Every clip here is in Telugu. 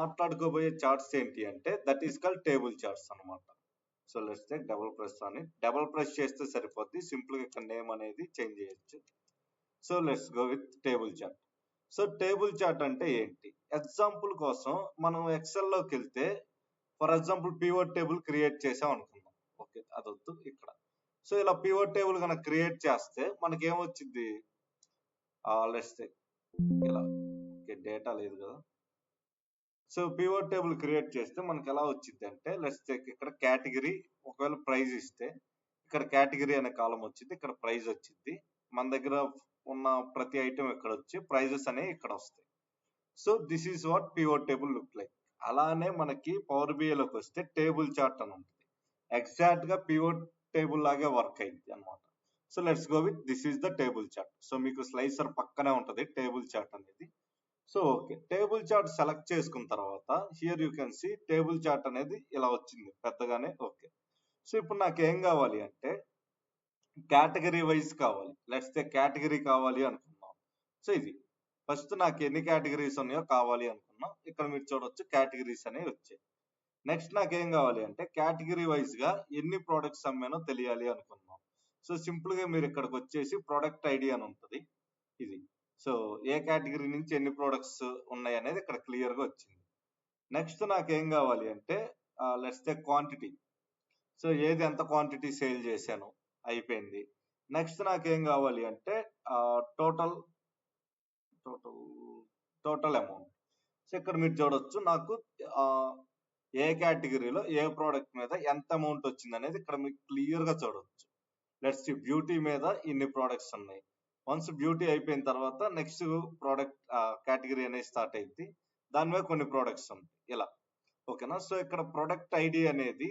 మాట్లాడుకోబోయే చార్ట్స్ ఏంటి అంటే that is called table charts అనమాట. So let's take double press అని డబుల్ ప్రెస్ చేస్తే సరిపోద్ది. సింపుల్ గా ఇక్కడ నేమ్ అనేది చేంజ్ చేయొచ్చు. So let's go with table chart. So table chart అంటే ఏంటి? ఎగ్జాంపుల్ కోసం మనం ఎక్సెల్ లోకి వెళ్తే for example pivot table create చేసాం అనుకుందాం. ఓకే, అదొద్దు ఇక్కడ. సో ఇలా పివోట్ టేబుల్ కనుక క్రియేట్ చేస్తే మనకి ఏమొచ్చింది? లెట్స్ టేక్ ఇలా. ఓకే, డేటా లేదు కదా. సో పివోట్ టేబుల్ క్రియేట్ చేస్తే మనకి ఎలా వచ్చింది అంటే లెట్స్ టేక్ ఇక్కడ కేటగిరీ, ఒకవేళ ప్రైజ్ ఇస్తే ఇక్కడ కేటగిరీ అనే కాలం వచ్చింది, ఇక్కడ ప్రైజ్ వచ్చింది. మన దగ్గర ఉన్న ప్రతి ఐటమ్ ఇక్కడ వచ్చి ప్రైజెస్ అనేవి ఇక్కడ వస్తాయి. So this is what pivot table look like. అలానే మనకి పవర్ బిఐ లోకి వస్తే టేబుల్ చార్ట్ అని ఉంటుంది. ఎగ్జాక్ట్ గా పివోట్ టేబుల్ లాగే వర్క్ అయింది అనమాట. So let's go with this is the table chart. So మీకు స్లైసర్ పక్కనే ఉంటది టేబుల్ చార్ట్ అనేది. So okay, table chart select చేసుకున్న తర్వాత here you can see table chart అనేది ఇలా వచ్చింది పెద్దగానే. ఓకే, సో ఇప్పుడు నాకు ఏం కావాలి అంటే కేటగిరీ వైజ్ కావాలి. లెట్స్ టే కేటగిరీ కావాలి అనుకున్నాం. సో ఇది ఫస్ట్ నాకు ఎన్ని కేటగిరీస్ ఉన్నాయో కావాలి అనుకున్నాం. ఇక్కడ మీరు చూడొచ్చు కేటగిరీస్ అనేవి వచ్చాయి. నెక్స్ట్ నాకు ఏం కావాలి అంటే కేటగిరీ వైజ్ గా ఎన్ని ప్రోడక్ట్స్ అమ్మానో తెలియాలి అనుకున్నాం. సో సింపుల్ గా మీరు ఇక్కడికి వచ్చేసి ప్రొడక్ట్ ఐడి అని ఉంటుంది ఇది. సో ఏ కేటగిరీ నుంచి ఎన్ని ప్రోడక్ట్స్ ఉన్నాయి అనేది ఇక్కడ క్లియర్ గా వచ్చింది. నెక్స్ట్ నాకు ఏం కావాలి అంటే లెట్స్ టే క్వాంటిటీ. సో ఏది ఎంత క్వాంటిటీ సేల్ చేశాను అయిపోయింది. నెక్స్ట్ నాకేం కావాలి అంటే total total total amount. So ఇక్కడ మీరు చూడొచ్చు నాకు ఏ కేటగిరీలో ఏ ప్రోడక్ట్ మీద ఎంత అమౌంట్ వచ్చింది అనేది ఇక్కడ మీకు క్లియర్ గా చూడొచ్చు. లెట్స్ సి బ్యూటీ మీద ఇన్ని ప్రోడక్ట్స్ ఉన్నాయి. వన్స్ బ్యూటీ అయిపోయిన తర్వాత నెక్స్ట్ ప్రోడక్ట్ కేటగిరీ అనేది స్టార్ట్ అయింది. దాని మీద కొన్ని ప్రోడక్ట్స్ ఉంటాయి ఇలా. ఓకేనా? సో ఇక్కడ ప్రొడక్ట్ ఐడి అనేది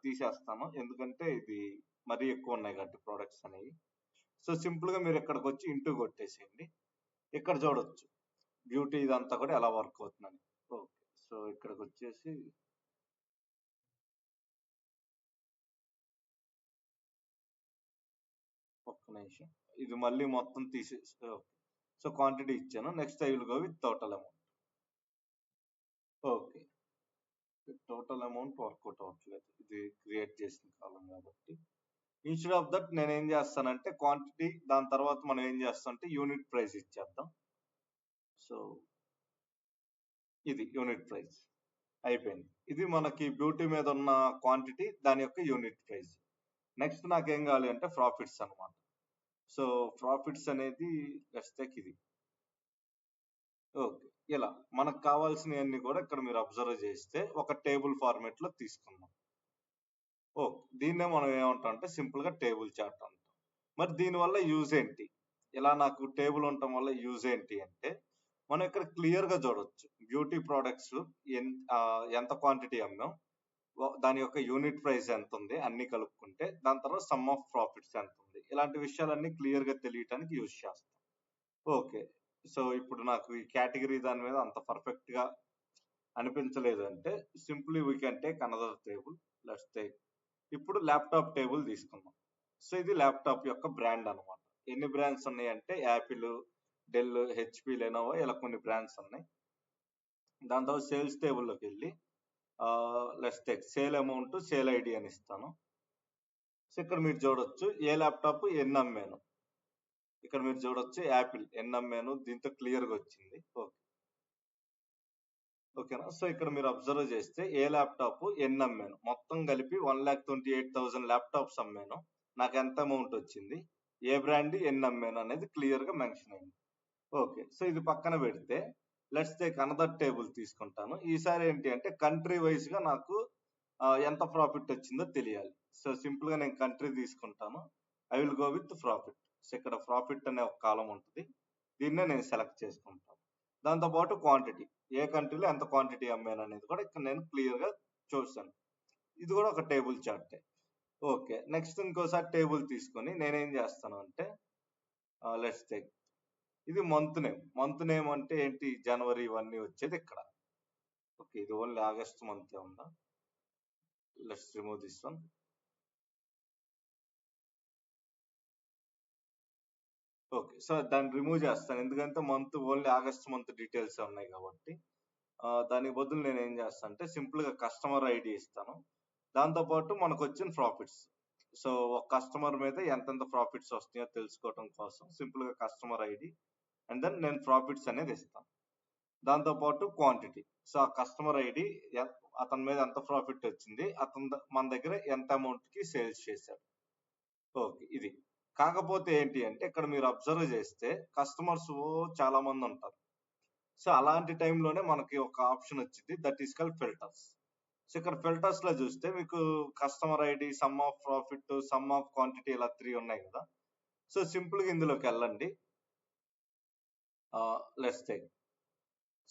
తీసేస్తాను, ఎందుకంటే ఇది మరీ ఎక్కువ ఉన్నాయి కాబట్టి ప్రోడక్ట్స్ అనేవి. సో సింపుల్ గా మీరు ఇక్కడికి వచ్చి ఇంటూ కొట్టేసేయండి. ఇక్కడ చూడొచ్చు బ్యూటీ ఇదంతా కూడా ఎలా వర్క్ అవుతుందని. ఓకే, సో ఇక్కడికి వచ్చేసి ఒక్క నిమిషం, ఇది మళ్ళీ మొత్తం తీసేసి ఓకే. సో క్వాంటిటీ ఇచ్చాను. Next I will go with total amount. Okay, total amount work out అవ్వట్లేదు, ఇది క్రియేట్ చేసిన కాలం కాబట్టి. ఇన్స్టెడ్ ఆఫ్ దట్ నేను ఏం చేస్తానంటే క్వాంటిటీ, దాని తర్వాత మనం ఏం చేస్తామంటే యూనిట్ ప్రైస్ ఇచ్చేద్దాం. సో ఇది యూనిట్ ప్రైస్ అయిపోయింది. ఇది మనకి బ్యూటీ మీద ఉన్న క్వాంటిటీ, దాని యొక్క యూనిట్ ప్రైస్. నెక్స్ట్ నాకేం కావాలి అంటే ప్రాఫిట్స్ అనమాట. సో ప్రాఫిట్స్ అనేది లెట్స్ ఇది. ఓకే, ఇలా మనకు కావాల్సినవన్నీ కూడా ఇక్కడ మీరు అబ్జర్వ్ చేస్తే ఒక టేబుల్ ఫార్మేట్ లో తీసుకుందాం. ఓకే, దీన్నే మనం ఏమంటాం అంటే సింపుల్ గా టేబుల్ చార్ట్ అంటాం. మరి దీనివల్ల యూజ్ ఏంటి? ఇలా నాకు టేబుల్ ఉండటం వల్ల యూజ్ ఏంటి అంటే మనం ఇక్కడ క్లియర్ గా చూడొచ్చు బ్యూటీ ప్రోడక్ట్స్ ఎంత క్వాంటిటీ అమ్మాం, దాని యొక్క యూనిట్ ప్రైస్ ఎంత ఉంది అన్ని కలుపుకుంటే, దాని తర్వాత సమ్ ఆఫ్ ప్రాఫిట్స్ ఎంత ఉంది. ఇలాంటి విషయాలన్నీ క్లియర్ గా తెలియటానికి యూజ్ చేస్తాం. ఓకే, సో ఇప్పుడు నాకు ఈ కేటగిరీ దాని మీద అంత పర్ఫెక్ట్ గా అనిపించలేదు అంటే simply we can take another table. Let's take ఇప్పుడు ల్యాప్టాప్ టేబుల్ తీసుకుందాం. సో ఇది ల్యాప్టాప్ యొక్క బ్రాండ్ అనమాట. ఎన్ని బ్రాండ్స్ ఉన్నాయి అంటే యాపిల్, డెల్, హెచ్పి, లెనోవో ఇలా కొన్ని బ్రాండ్స్ ఉన్నాయి. దాని తర్వాత సేల్స్ టేబుల్లోకి వెళ్ళి let's take sale amount, sale ID అని ఇస్తాను. సో ఇక్కడ మీరు చూడొచ్చు ఏ ల్యాప్టాప్ ఎన్ని అమ్మాను. ఇక్కడ మీరు చూడొచ్చు యాపిల్ ఎన్ని అమ్మాను, దీంతో క్లియర్ గా వచ్చింది. ఓకే, ఓకేనా? సో ఇక్కడ మీరు అబ్జర్వ్ చేస్తే ఏ ల్యాప్టాప్ ఎన్ని అమ్మాను, మొత్తం కలిపి 1,28,000 ల్యాప్టాప్స్ అమ్మాను, నాకు ఎంత అమౌంట్ వచ్చింది, ఏ బ్రాండ్ ఎన్ని అమ్మాను అనేది క్లియర్ గా మెన్షన్ అయింది. ఓకే, సో ఇది పక్కన పెడితే లెట్స్ టేక్ అనదర్ టేబుల్ తీసుకుంటాను. ఈసారి ఏంటి అంటే కంట్రీ వైజ్ గా నాకు ఎంత ప్రాఫిట్ వచ్చిందో తెలియాలి. సో సింపుల్ గా నేను కంట్రీ తీసుకుంటాను. I will go with profit. So ఇక్కడ ప్రాఫిట్ అనే ఒక కాలం ఉంటుంది, దీన్నే నేను సెలెక్ట్ చేసుకుంటాను. దాంతో పాటు క్వాంటిటీ, ఏ కంట్రీలో ఎంత క్వాంటిటీ అమ్మాను అనేది కూడా ఇక్కడ నేను క్లియర్ గా చూస్తాను. ఇది కూడా ఒక టేబుల్ చార్టే. ఓకే, నెక్స్ట్ ఇంకోసారి టేబుల్ తీసుకొని నేనేం చేస్తాను అంటే లెట్స్ టేక్ ఇది మంత్ నేమ్. మంత్ నేమ్ అంటే ఏంటి, జనవరి ఇవన్నీ వచ్చేది ఇక్కడ. ఓకే, ఇది ఓన్లీ ఆగస్ట్ మంత్ ఉందా, let's remove this one. Okay, so దాన్ని రిమూవ్ చేస్తాను, ఎందుకంటే month only August month details ఉన్నాయి కాబట్టి. దానికి బదులు నేను ఏం చేస్తాను అంటే సింపుల్ గా కస్టమర్ ఐడి ఇస్తాను. దాంతో పాటు మనకు వచ్చిన ప్రాఫిట్స్. సో ఒక కస్టమర్ మీద ఎంతెంత ప్రాఫిట్స్ వస్తున్నాయో తెలుసుకోవడం కోసం సింపుల్ గా కస్టమర్ ఐడి అండ్ దెన్ నేను ప్రాఫిట్స్ అనేది ఇస్తాను. దాంతో పాటు క్వాంటిటీ. సో ఆ కస్టమర్ ఐడి అతని మీద ఎంత ప్రాఫిట్ వచ్చింది, మన దగ్గర ఎంత అమౌంట్ కి సేల్స్ చేశాడు. ఓకే, ఇది. కాకపోతే ఏంటి అంటే ఇక్కడ మీరు అబ్జర్వ్ చేస్తే కస్టమర్స్ చాలా మంది ఉంటారు. సో అలాంటి టైంలోనే మనకి ఒక ఆప్షన్ వచ్చింది, that is called filters. So ఇక్కడ ఫిల్టర్స్ లో చూస్తే మీకు customer ID, some of profit, some of quantity ఇలా 3 ఉన్నాయి కదా. సో సింపుల్ గా ఇందులోకి వెళ్ళండి. Let's take.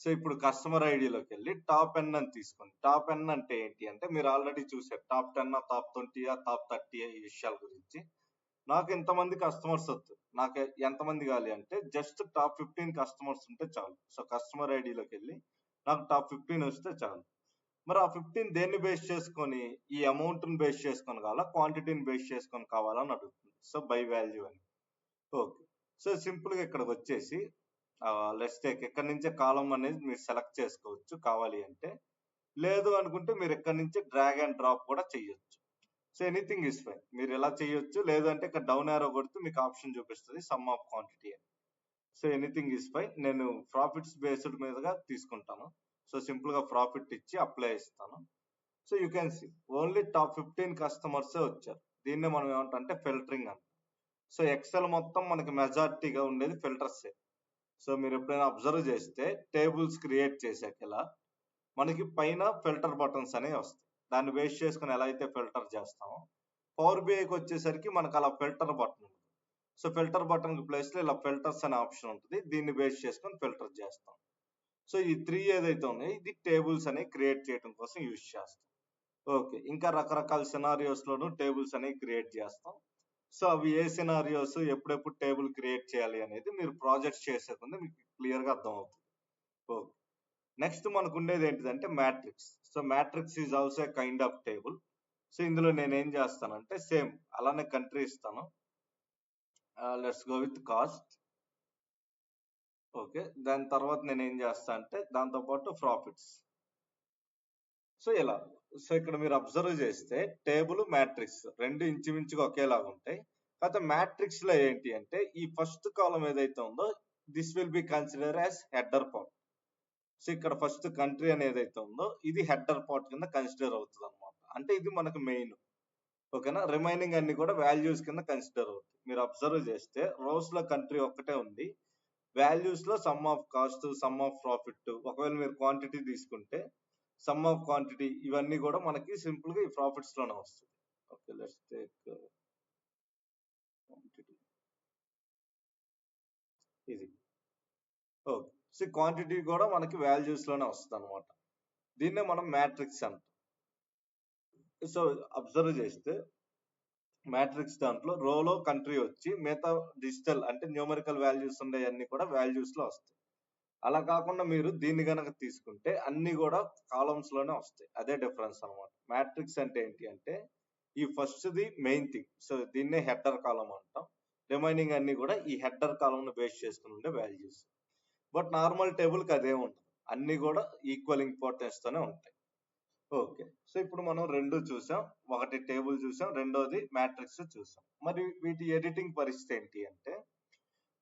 సో ఇప్పుడు కస్టమర్ ఐడిలోకి వెళ్ళి టాప్ ఎన్ అని తీసుకోండి. టాప్ ఎన్ అంటే ఏంటి అంటే మీరు ఆల్రెడీ చూసారు, టాప్ 10, టాప్ 20, టాప్ 30 ఈ విషయాల గురించి. నాకు ఇంతమంది కస్టమర్స్ వద్దు, నాకు ఎంతమంది కావాలి అంటే జస్ట్ టాప్ 15 కస్టమర్స్ ఉంటే చాలు. సో కస్టమర్ ఐడిలోకి వెళ్ళి నాకు టాప్ 15 వస్తే చాలు. మరి ఆ 15 దేన్ని బేస్ చేసుకొని, ఈ అమౌంట్ ని బేస్ చేసుకొని కావాలా, క్వాంటిటీని బేస్ చేసుకొని కావాలని అడుగుతుంది. సో బై వాల్యూ అని. ఓకే, సో సింపుల్ గా ఇక్కడికి వచ్చేసి లెట్స్ టేక్ ఇక్కడ నుంచే కాలం అనేది మీరు సెలెక్ట్ చేసుకోవచ్చు కావాలి అంటే. లేదు అనుకుంటే మీరు ఇక్కడ నుంచి డ్రాగ్ అండ్ డ్రాప్ కూడా చేయొచ్చు. సో ఎనీథింగ్ ఇస్ ఫైన్, మీరు ఎలా చేయొచ్చు. లేదు అంటే ఇక్కడ డౌన్ యారో కొడితే మీకు ఆప్షన్ చూపిస్తుంది సమ్ ఆఫ్ క్వాంటిటీ అని. So anything is fine. నేను ప్రాఫిట్స్ బేస్డ్ మీదుగా తీసుకుంటాను. సో సింపుల్ గా ప్రాఫిట్ ఇచ్చి అప్లై ఇస్తాను. So you can see only top 15 customers వచ్చారు. దీన్నే మనం ఏమంటే ఫిల్టరింగ్ అని. సో ఎక్సెల్ మొత్తం మనకి మెజారిటీగా ఉండేది ఫిల్టర్సే. సో మీరు ఎప్పుడైనా అబ్జర్వ్ చేస్తే టేబుల్స్ క్రియేట్ చేశాక ఇలా మనకి పైన ఫిల్టర్ బటన్స్ అనేవి వస్తాయి. దాన్ని బేస్ చేసుకుని ఎలా అయితే ఫిల్టర్ చేస్తామో పవర్ బిఐకి వచ్చేసరికి మనకు అలా ఫిల్టర్ బటన్ ఉంటుంది. సో ఫిల్టర్ బటన్ ప్లేస్ లో ఇలా ఫిల్టర్స్ అనే ఆప్షన్ ఉంటుంది. దీన్ని బేస్ చేసుకొని ఫిల్టర్ చేస్తాం. సో ఈ 3 ఏదైతే ఉన్నాయో ఇది టేబుల్స్ అనేవి క్రియేట్ చేయడం కోసం యూజ్ చేస్తాం. ఓకే, ఇంకా రకరకాల సినారియోస్ లోను టేబుల్స్ అనేవి క్రియేట్ చేస్తాం. సో అవి ఏ సినారియోస్, ఎప్పుడెప్పుడు టేబుల్ క్రియేట్ చేయాలి అనేది మీరు ప్రాజెక్ట్స్ చేసే ముందు మీకు క్లియర్ గా అర్థం అవుతుంది. ఓకే, నెక్స్ట్ మనకు ఉండేది ఏంటిదంటే matrix. So matrix is also a kind of table. So ఇందులో నేను ఏం చేస్తానంటే సేమ్ అలానే కంట్రీ ఇస్తాను. Let's go with cost. Okay, దాని తర్వాత నేను ఏం చేస్తా అంటే దాంతో పాటు ప్రాఫిట్స్. సో ఇలా. సో ఇక్కడ మీరు అబ్జర్వ్ చేస్తే టేబుల్, మ్యాట్రిక్స్ రెండు ఇంచుమించుగా ఒకేలాగా ఉంటాయి. కాకపోతే మ్యాట్రిక్స్ లో ఏంటి అంటే ఈ ఫస్ట్ కాలం ఏదైతే ఉందో this will be consider as header part. So ఇక్కడ ఫస్ట్ కంట్రీ అనేది ఏదైతే ఉందో ఇది హెడర్ పార్ట్ కింద కన్సిడర్ అవుతుంది అనమాట. అంటే ఇది మనకు మెయిన్. ఓకేనా, రిమైనింగ్ అన్ని కూడా వాల్యూస్ కింద కన్సిడర్ అవుతుంది. మీరు అబ్జర్వ్ చేస్తే రోస్ లో కంట్రీ ఒక్కటే ఉంది, వాల్యూస్ లో some of cost, some of profit. ఒకవేళ మీరు క్వాంటిటీ తీసుకుంటే సమ్ ఆఫ్ క్వాంటిటీ ఇవన్నీ కూడా మనకి సింపుల్ గా ఈ ప్రాఫిట్స్ లోనే వస్తుంది. Okay, let's take quantity. ఇది ఓకే. సో క్వాంటిటీ కూడా మనకి వాల్యూస్ లోనే వస్తుంది అనమాట. దీన్నే మనం మ్యాట్రిక్స్ అంటాం. సో అబ్జర్వ్ చేస్తే మ్యాట్రిక్స్ దాంట్లో రోలో కంట్రీ వచ్చి మిగతా డిజిటల్ అంటే న్యూమరికల్ వాల్యూస్ ఉండే అన్ని కూడా వాల్యూస్ లో వస్తాయి. అలా కాకుండా మీరు దీన్ని గనక తీసుకుంటే అన్ని కూడా కాలమ్స్ లోనే వస్తాయి. అదే డిఫరెన్స్ అనమాట. మ్యాట్రిక్స్ అంటే ఏంటి అంటే ఈ first the main thing. So దీన్నే హెడర్ కాలం అంటాం. రిమైనింగ్ అన్ని కూడా ఈ హెడర్ కాలం ను బేస్ చేసుకుని ఉండే వాల్యూస్. బట్ నార్మల్ టేబుల్ కి అదే ఉంటుంది, అన్ని కూడా ఈక్వల్ ఇంపార్టెన్స్ తోనే ఉంటాయి. ఓకే, సో ఇప్పుడు మనం రెండు చూసాం, ఒకటి టేబుల్ చూసాం, రెండోది మ్యాట్రిక్స్ చూసాం. మరి వీటి ఎడిటింగ్ పరిస్థితి ఏంటి అంటే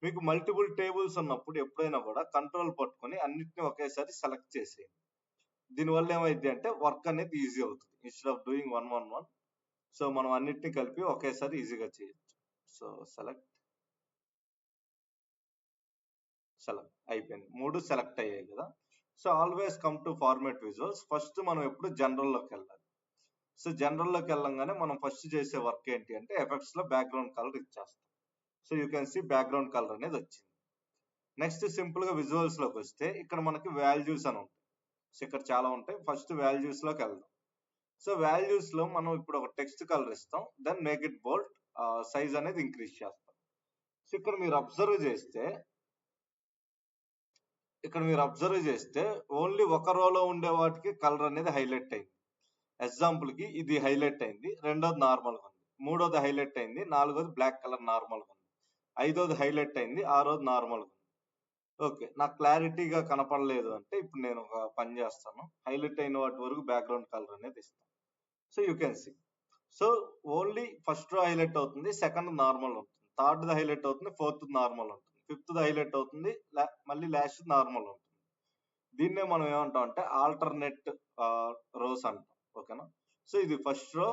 మీకు మల్టిపుల్ టేబుల్స్ ఉన్నప్పుడు ఎప్పుడైనా కూడా కంట్రోల్ పట్టుకొని అన్నిటిని ఒకేసారి సెలెక్ట్ చేసేయండి. దీనివల్ల ఏమైంది అంటే వర్క్ అనేది ఈజీ అవుతుంది. Instead of doing 1 1 1. సో మనం అన్నిటిని కలిపి ఒకేసారి ఈజీగా చేయొచ్చు. సో సెలెక్ట్ అయిపోయింది, 3 సెలెక్ట్ అయ్యాయి కదా. So always come to format visuals. First మనం ఎప్పుడు జనరల్ లోకి వెళ్ళాలి. సో జనరల్ లోకి వెళ్ళంగానే మనం ఫస్ట్ చేసే వర్క్ ఏంటి అంటే ఎఫెక్ట్స్ లో బ్యాక్గ్రౌండ్ కలర్ ఇచ్చేస్తాం. So you can see background colour అనేది వచ్చింది. నెక్స్ట్ సింపుల్ గా విజువల్స్ లోకి వస్తే ఇక్కడ మనకి వాల్యూస్ అని ఉంటాయి. సో ఇక్కడ చాలా ఉంటాయి. ఫస్ట్ వాల్యూస్ లోకి వెళ్దాం. సో వాల్యూస్ లో మనం ఇప్పుడు ఒక టెక్స్ట్ కలర్ ఇస్తాం, then make it bold, size అనేది ఇంక్రీజ్ చేస్తాం. సో ఇక్కడ మీరు అబ్జర్వ్ చేస్తే ఓన్లీ ఒక రోలో ఉండే వాటికి కలర్ అనేది హైలైట్ అయింది. ఎగ్జాంపుల్ కి ఇది హైలైట్ అయింది, రెండోది నార్మల్ గా ఉంది, మూడోది హైలైట్ అయింది, నాలుగోది బ్లాక్ కలర్ నార్మల్ గా ఉంది, ఐదోది హైలైట్ అయింది, ఆరోది నార్మల్ గా ఉంది. ఓకే. నాకు క్లారిటీగా కనపడలేదు అంటే ఇప్పుడు నేను ఒక పని చేస్తాను. హైలైట్ అయిన వాటి వరకు బ్యాక్‌గ్రౌండ్ కలర్ అనేది ఇస్తాను. So you can see. So only first row highlight అవుతుంది. సెకండ్ నార్మల్ ఉంటుంది. థర్డ్‌ది హైలైట్ అవుతుంది. ఫోర్త్‌ది నార్మల్ ఉంటుంది. ఫిఫ్త్‌ది హైలైట్ అవుతుంది. మళ్ళీ లాస్ట్‌ది నార్మల్ ఉంటుంది. దీన్నే మనం ఏమంటాం అంటే ఆల్టర్‌నేట్ రోస్ అంటాం. ఓకేనా? సో ఇది ఫస్ట్ రో.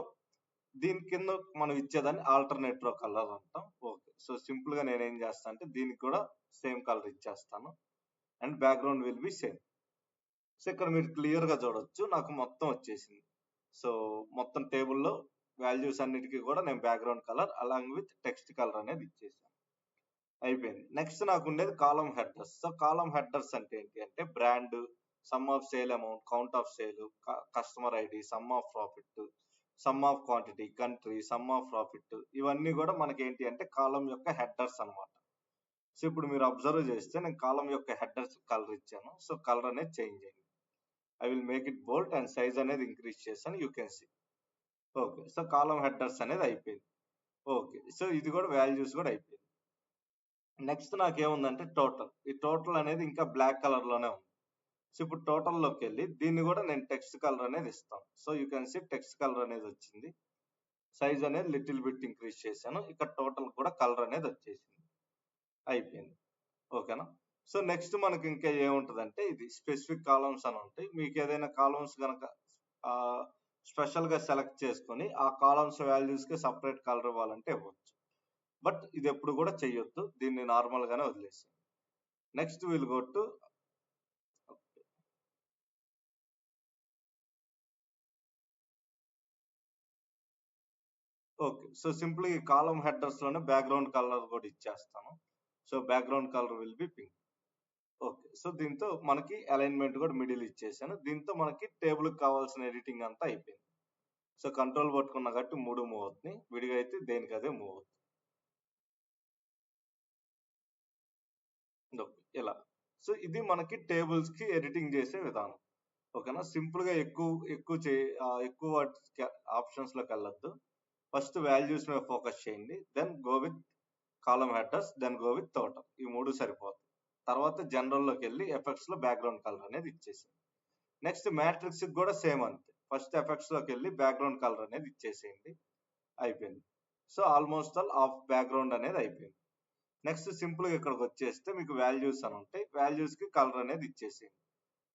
దీని కింద మనం ఇచ్చేదాన్ని ఆల్టర్‌నేట్ రో కలర్ అంటాం. ఓకే. సో సింపుల్‌గా నేనేం చేస్తా అంటే దీనికి కూడా సేమ్ కలర్ ఇచ్చేస్తాను. And background will be same. So ఇక్కడ మీరు క్లియర్‌గా చూడొచ్చు. నాకు మొత్తం వచ్చేసింది. సో మొత్తం టేబుల్‌లో వాల్యూస్ అన్నిటికి కూడా నేను background colour along with text colour అనేది ఇచ్చేసాను. అయిపోయింది. నెక్స్ట్ నాకు ఉండేది column headers. So column headers అంటే ఏంటి అంటే brand, some of sale amount, count of sale, customer ID, some of profit, some of quantity, country, some of profit, ఇవన్నీ కూడా మనకి ఏంటి అంటే కాలమ్ యొక్క హెడర్స్ అన్నమాట. సో ఇప్పుడు మీరు అబ్జర్వ్ చేస్తే నేను కాలమ్ యొక్క హెడర్స్ కలర్ ఇచ్చాను. సో కలర్ అనేది చేంజ్ అయింది. I will make it bold and size అనేది ఇంక్రీజ్ చేశాను. You can see. Okay. So column headers అనేది అయిపోయింది. ఓకే. సో ఇది కూడా వాల్యూస్ కూడా అయిపోయింది. నెక్స్ట్ నాకేముందంటే టోటల్. ఈ టోటల్ అనేది ఇంకా బ్లాక్ కలర్ లోనే ఉంది. సో ఇప్పుడు టోటల్ లోకి వెళ్ళి దీన్ని కూడా నేను టెక్స్ట్ కలర్ అనేది ఇస్తాను. So you can see text colour అనేది వచ్చింది. సైజ్ అనేది లిటిల్ బిట్ ఇంక్రీజ్ చేశాను. ఇక్కడ టోటల్ కూడా కలర్ అనేది వచ్చేసింది. అయిపోయింది. ఓకేనా? సో నెక్స్ట్ మనకి ఇంకా ఏముంటదంటే ఇది స్పెసిఫిక్ కాలమ్స్ అని ఉంటాయి. మీకు ఏదైనా కాలమ్స్ కనుక స్పెషల్ గా సెలెక్ట్ చేసుకొని ఆ కాలమ్స్ వాల్యూస్ కి సపరేట్ కలర్ ఇవ్వాలంటే ఇవ్వచ్చు. బట్ ఇది ఎప్పుడు కూడా చెయ్యొద్దు. దీన్ని నార్మల్ గానే వదిలేసి. Next will go to okay. So simple ఈ కాలమ్ హెడర్స్ లోనే బ్యాక్‌గ్రౌండ్ కలర్ కూడా ఇచ్చేస్తాను. So background colour will be pink. Okay. So దీంతో మనకి అలైన్‌మెంట్ కూడా మిడిల్ ఇచ్చేసాను. దీంతో మనకి టేబుల్ కి కావాల్సిన ఎడిటింగ్ అంతా అయిపోయింది. సో కంట్రోల్ పట్టుకున్నా కాబట్టి 3 మూవ్ అవుతున్నాయి. విడిగా అయితే దేనికి అదే మూవ్ అవుతుంది. ఓకే. ఇలా. సో ఇది మనకి టేబుల్స్ కి ఎడిటింగ్ చేసే విధానం. ఓకేనా? సింపుల్ గా ఎక్కువ వాటికి ఆప్షన్స్ లోకి వెళ్ళొద్దు. ఫస్ట్ వాల్యూస్ మీద ఫోకస్ చేయండి. Then go with column headers, then go with total. ఈ 3 సరిపోతాయి. తర్వాత జనరల్ లోకి వెళ్ళి ఎఫెక్ట్స్ లో బ్యాక్‌గ్రౌండ్ కలర్ అనేది ఇచ్చేసేయండి. నెక్స్ట్ మ్యాట్రిక్స్ కి కూడా సేమ్ అంతే. ఫస్ట్ ఎఫెక్ట్స్ లోకి వెళ్ళి బ్యాక్‌గ్రౌండ్ కలర్ అనేది ఇచ్చేసేయండి. అయిపోయింది. So almost all of background అనేది అయిపోయింది. నెక్స్ట్ సింపుల్ గా ఇక్కడికి వచ్చేస్తే మీకు వాల్యూస్ అని ఉంటాయి. వాల్యూస్ కి కలర్ అనేది ఇచ్చేసేయండి.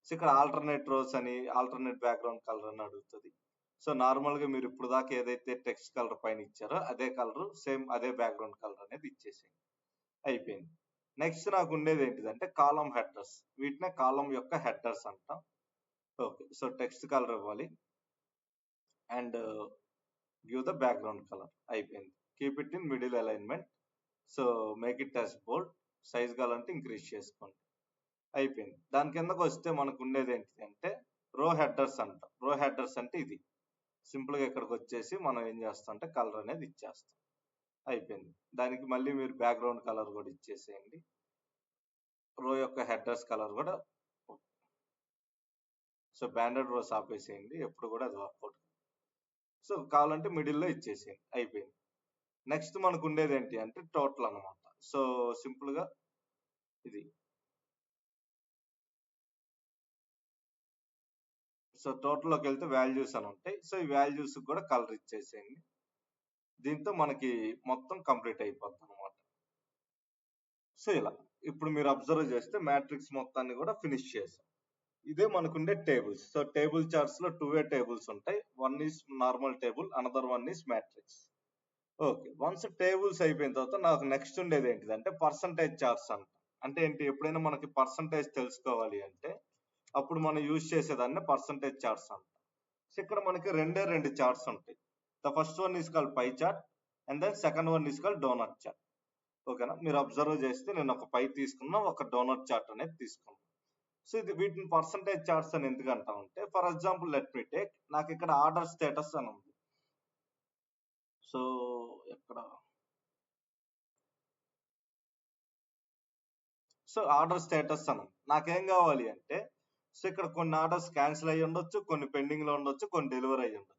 సో ఇక్కడ ఆల్టర్నేట్ రోస్ అని ఆల్టర్నేట్ బ్యాక్‌గ్రౌండ్ కలర్ అని అడుగుతుంది. సో నార్మల్ గా మీరు ఇప్పుడు దాకా ఏదైతే టెక్స్ట్ కలర్ పైన ఇచ్చారో అదే కలర్ సేమ్ అదే బ్యాక్‌గ్రౌండ్ కలర్ అనేది ఇచ్చేసేయండి. అయిపోయింది. నెక్స్ట్ నాకు ఉండేది ఏంటిదంటే కాలమ్ హెడర్స్. వీటినే కాలమ్ యొక్క హెడర్స్ అంటాం. ఓకే. సో టెక్స్ట్ కలర్ ఇవ్వాలి and give the background colour. అయిపోయింది. Keep it in middle alignment. So make it as bold. Size కావాలంటే ఇంక్రీజ్ చేసుకోండి. అయిపోయింది. దాని కిందకు వస్తే మనకు ఉండేది ఏంటి అంటే రో హెడర్స్ అంటాం. రో హెడర్స్ అంటే ఇది. సింపుల్ గా ఇక్కడికి వచ్చేసి మనం ఏం చేస్తాం అంటే కలర్ అనేది ఇచ్చేస్తాం. అయిపోయింది. దానికి మళ్ళీ మీరు బ్యాక్‌గ్రౌండ్ కలర్ కూడా ఇచ్చేసేయండి. రో యొక్క హెడర్స్ కలర్ కూడా సో బ్యాండెడ్ రోస్ ఆపేసేయండి. ఎప్పుడు కూడా అది వర్కౌట్. సో కావాలంటే మిడిల్ లో ఇచ్చేసేయండి. అయిపోయింది. నెక్స్ట్ మనకు ఉండేది ఏంటి అంటే టోటల్ అన్నమాట. సో సింపుల్ గా ఇది. సో టోటల్ లోకి వెళ్తే వాల్యూస్ అని ఉంటాయి. సో ఈ వాల్యూస్ కూడా కలర్ ఇచ్చేసేయండి. దీంతో మనకి మొత్తం కంప్లీట్ అయిపోద్ది అనమాట. సో ఇలా ఇప్పుడు మీరు అబ్జర్వ్ చేస్తే మ్యాట్రిక్స్ మొత్తాన్ని కూడా ఫినిష్ చేసాం. ఇదే మనకుండే టేబుల్స్. సో టేబుల్ చార్ట్స్ లో 2 వే టేబుల్స్ ఉంటాయి. One is normal table, another one is matrix. Okay. Once tables అయిపోయిన తర్వాత నాకు నెక్స్ట్ ఉండేది ఏంటిదంటే పర్సంటేజ్ చార్ట్స్ అంట. అంటే ఏంటి ఎప్పుడైనా మనకి పర్సంటేజ్ తెలుసుకోవాలి అంటే అప్పుడు మనం యూజ్ చేసేదాన్ని పర్సంటేజ్ చార్ట్స్ అంట. సో ఇక్కడ మనకి రెండు చార్ట్స్ ఉంటాయి. The first one is called pie chart and then second one is called donut chart. ఓకేనా? మీరు అబ్జర్వ్ చేస్తే నేను ఒక పై తీసుకున్నా, ఒక డోనట్ చార్ట్ అనేది తీసుకున్నాను. సో ఇది వీటిని పర్సంటేజ్ చార్ట్స్ అని ఎందుకు అంటామంటే for example let me take నాకు ఇక్కడ ఆర్డర్ స్టేటస్ అని ఉంది. సో ఎక్కడ సో ఆర్డర్ స్టేటస్ అని ఉంది. నాకేం కావాలి అంటే సో ఇక్కడ కొన్ని ఆర్డర్స్ క్యాన్సిల్ అయ్యి ఉండొచ్చు, కొన్ని పెండింగ్ లో ఉండొచ్చు, కొన్ని డెలివరీ అయ్యి ఉండొచ్చు.